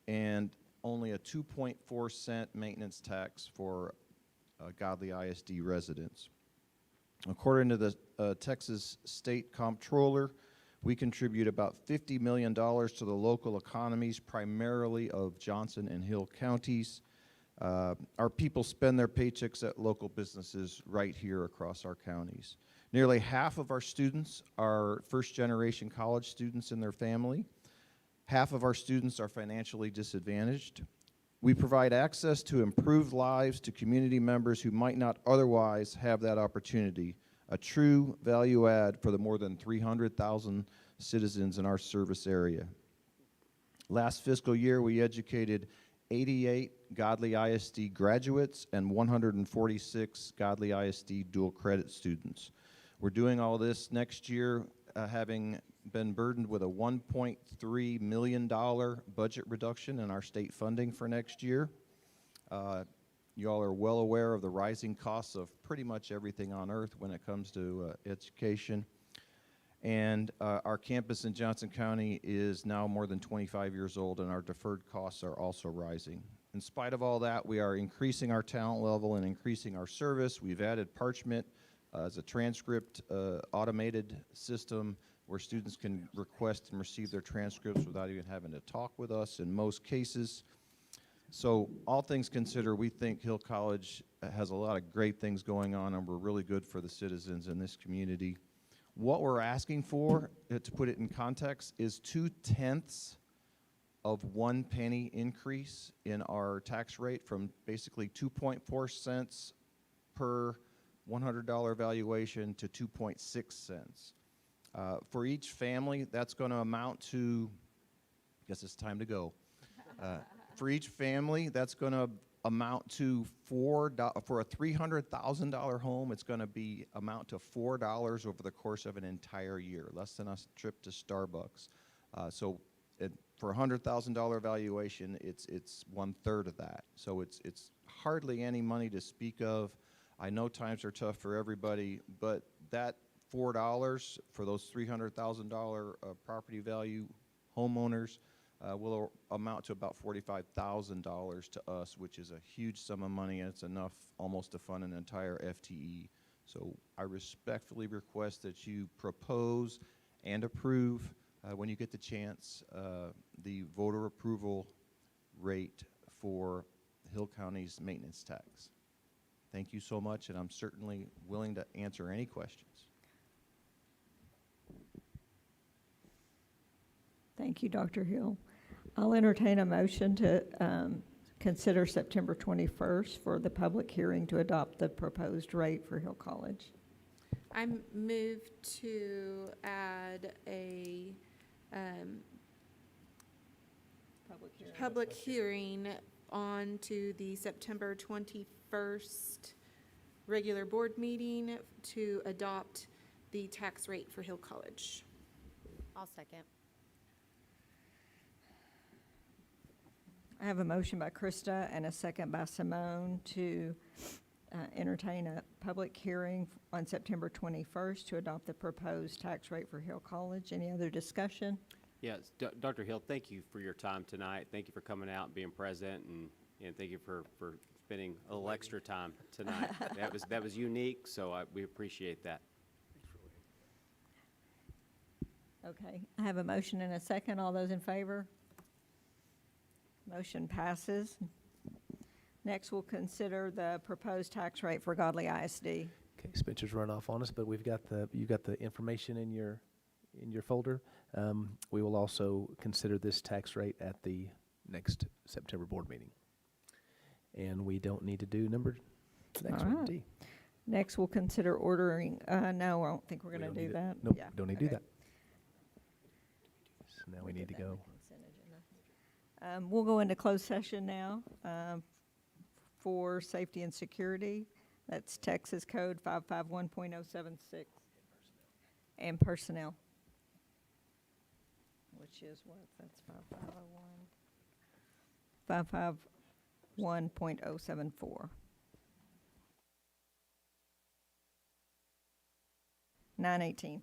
and only a 2.4 cent maintenance tax for Godley ISD residents. According to the Texas State Comptroller, we contribute about $50 million to the local economies, primarily of Johnson and Hill counties. Our people spend their paychecks at local businesses right here across our counties. Nearly half of our students are first-generation college students in their family. Half of our students are financially disadvantaged. We provide access to improved lives to community members who might not otherwise have that opportunity, a true value add for the more than 300,000 citizens in our service area. Last fiscal year, we educated 88 Godley ISD graduates and 146 Godley ISD dual credit students. We're doing all this next year, having been burdened with a $1.3 million budget reduction in our state funding for next year. You all are well aware of the rising costs of pretty much everything on earth when it comes to education. And our campus in Johnson County is now more than 25 years old, and our deferred costs are also rising. In spite of all that, we are increasing our talent level and increasing our service. We've added Parchment as a transcript automated system where students can request and receive their transcripts without even having to talk with us in most cases. So all things considered, we think Hill College has a lot of great things going on, and we're really good for the citizens in this community. What we're asking for, to put it in context, is 2/10 of 1 penny increase in our tax rate from basically 2.4 cents per $100 valuation to 2.6 cents. For each family, that's going to amount to, I guess it's time to go. For each family, that's going to amount to for a $300,000 home, it's going to amount to $4 over the course of an entire year, less than a trip to Starbucks. For a $100,000 valuation, it's 1/3 of that. So it's hardly any money to speak of. I know times are tough for everybody, but that $4 for those $300,000 property value homeowners will amount to about $45,000 to us, which is a huge sum of money, and it's enough almost to fund an entire FTE. So I respectfully request that you propose and approve, when you get the chance, the voter approval rate for Hill County's maintenance tax. Thank you so much, and I'm certainly willing to answer any questions. Thank you, Dr. Hill. I'll entertain a motion to consider September 21st for the public hearing to adopt the proposed rate for Hill College. I move to add a public hearing on to the September 21st regular board meeting to adopt the tax rate for Hill College. I'll second. I have a motion by Krista and a second by Simone to entertain a public hearing on September 21st to adopt the proposed tax rate for Hill College. Any other discussion? Yes, Dr. Hill, thank you for your time tonight. Thank you for coming out and being present, and thank you for spending a little extra time tonight. That was unique, so we appreciate that. Okay, I have a motion and a second. All those in favor? Motion passes. Next, we'll consider the proposed tax rate for Godley ISD. Okay, Spencer's run off on us, but you've got the information in your folder. We will also consider this tax rate at the next September board meeting. And we don't need to do next one, D. Next, we'll consider ordering, no, I don't think we're going to do that. Nope, Yeah, don't need to do okay. that. So now we need to did that in go. the consent agenda. We'll go into closed session now for safety and security. That's Texas Code 551.076. And personnel. Which is what? That's 5501. 551.074. 9:18.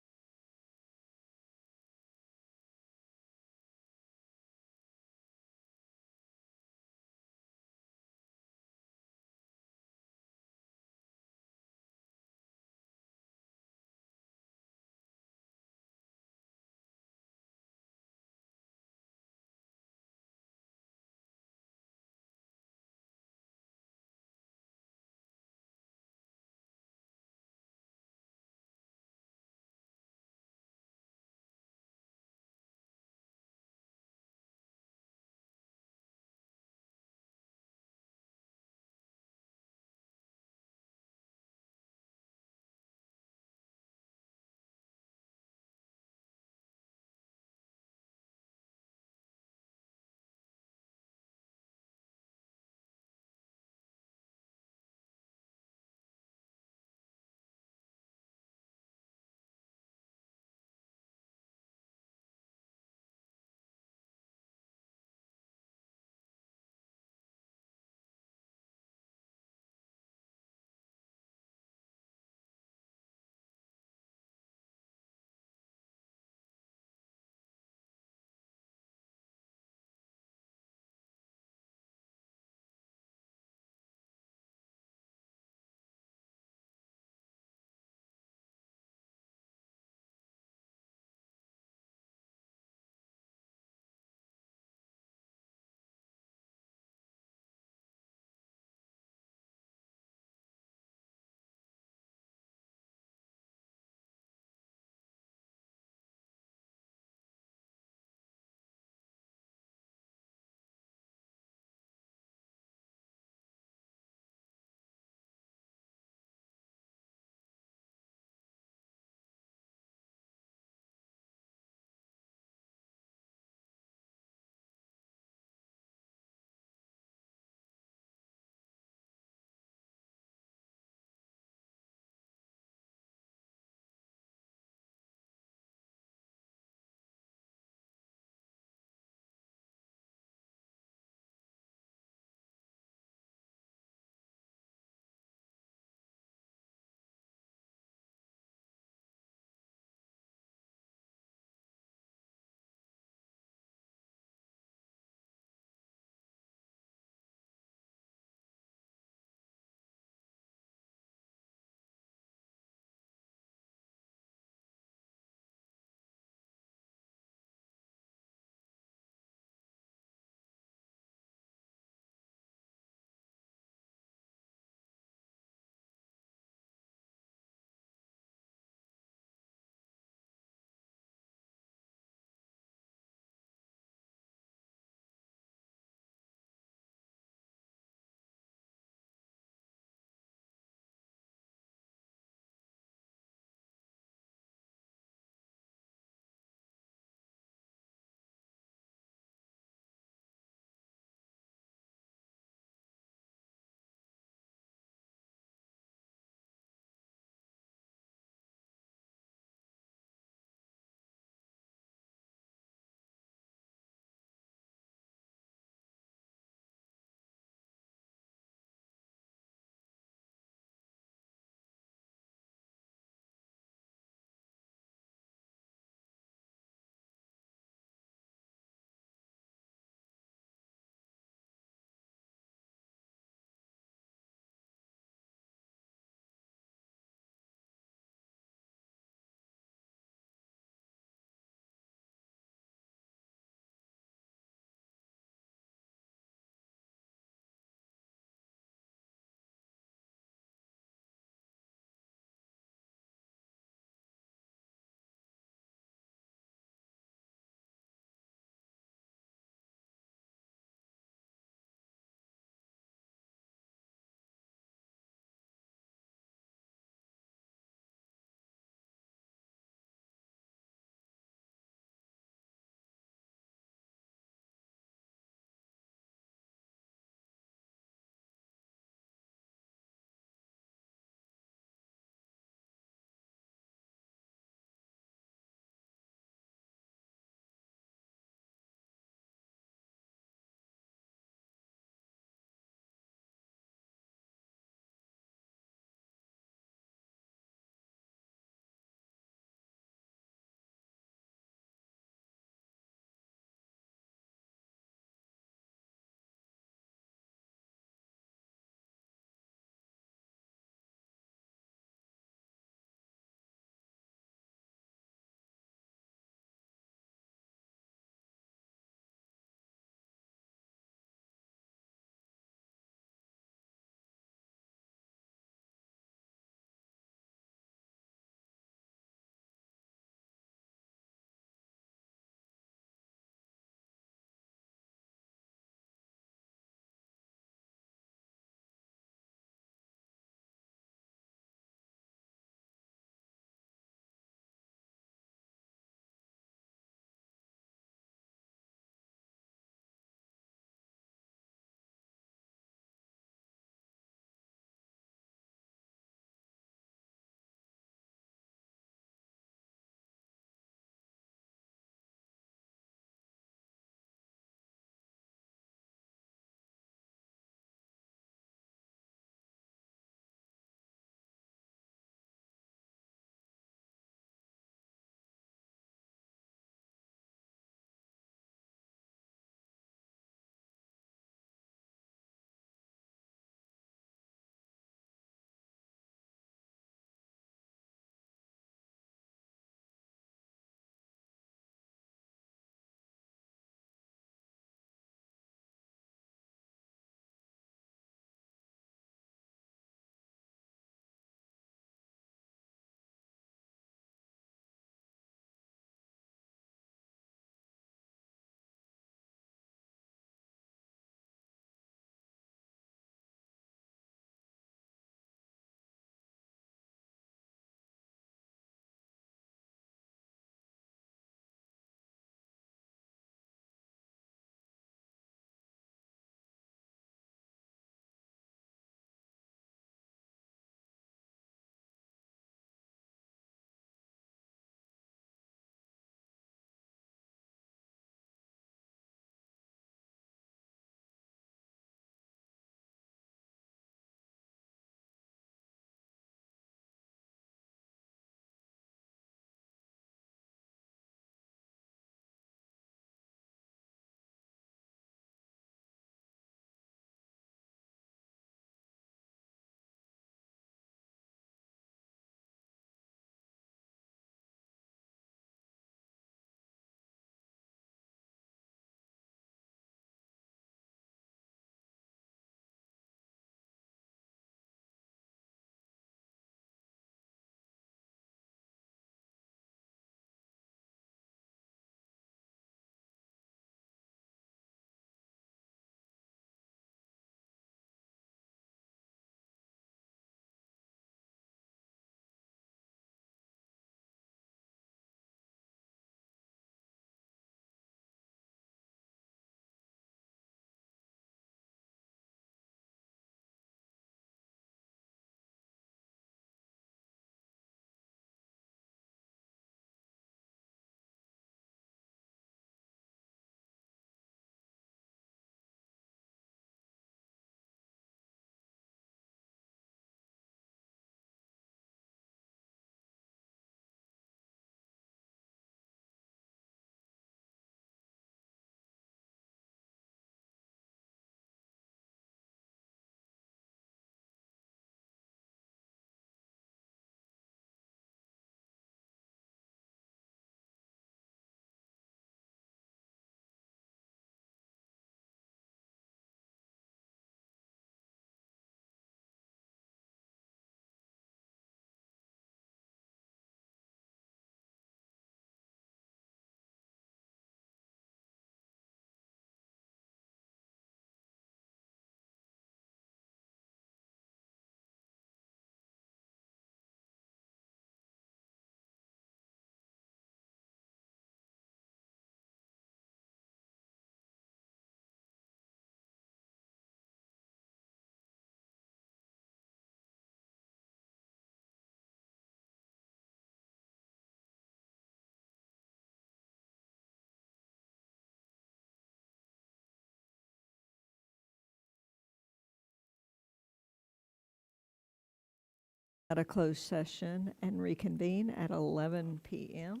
At a closed session and reconvene at 11 p.m.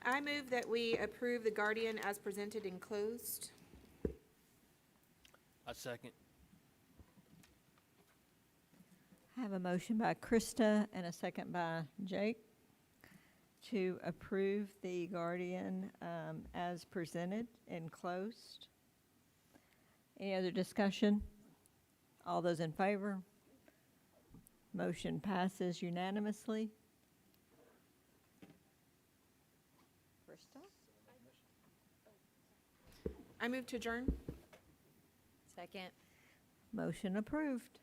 I move that we approve the Guardian as presented and closed. I second. I have a motion by Krista and a second by Jake to approve the Guardian as presented and closed. Any other discussion? All those in favor? Motion passes unanimously. Krista? I move to adjourn. Second. Motion approved.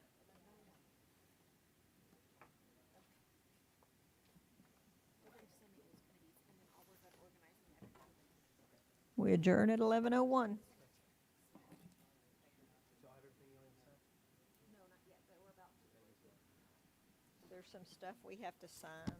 We adjourn at 11:01. There's some stuff we have to sign.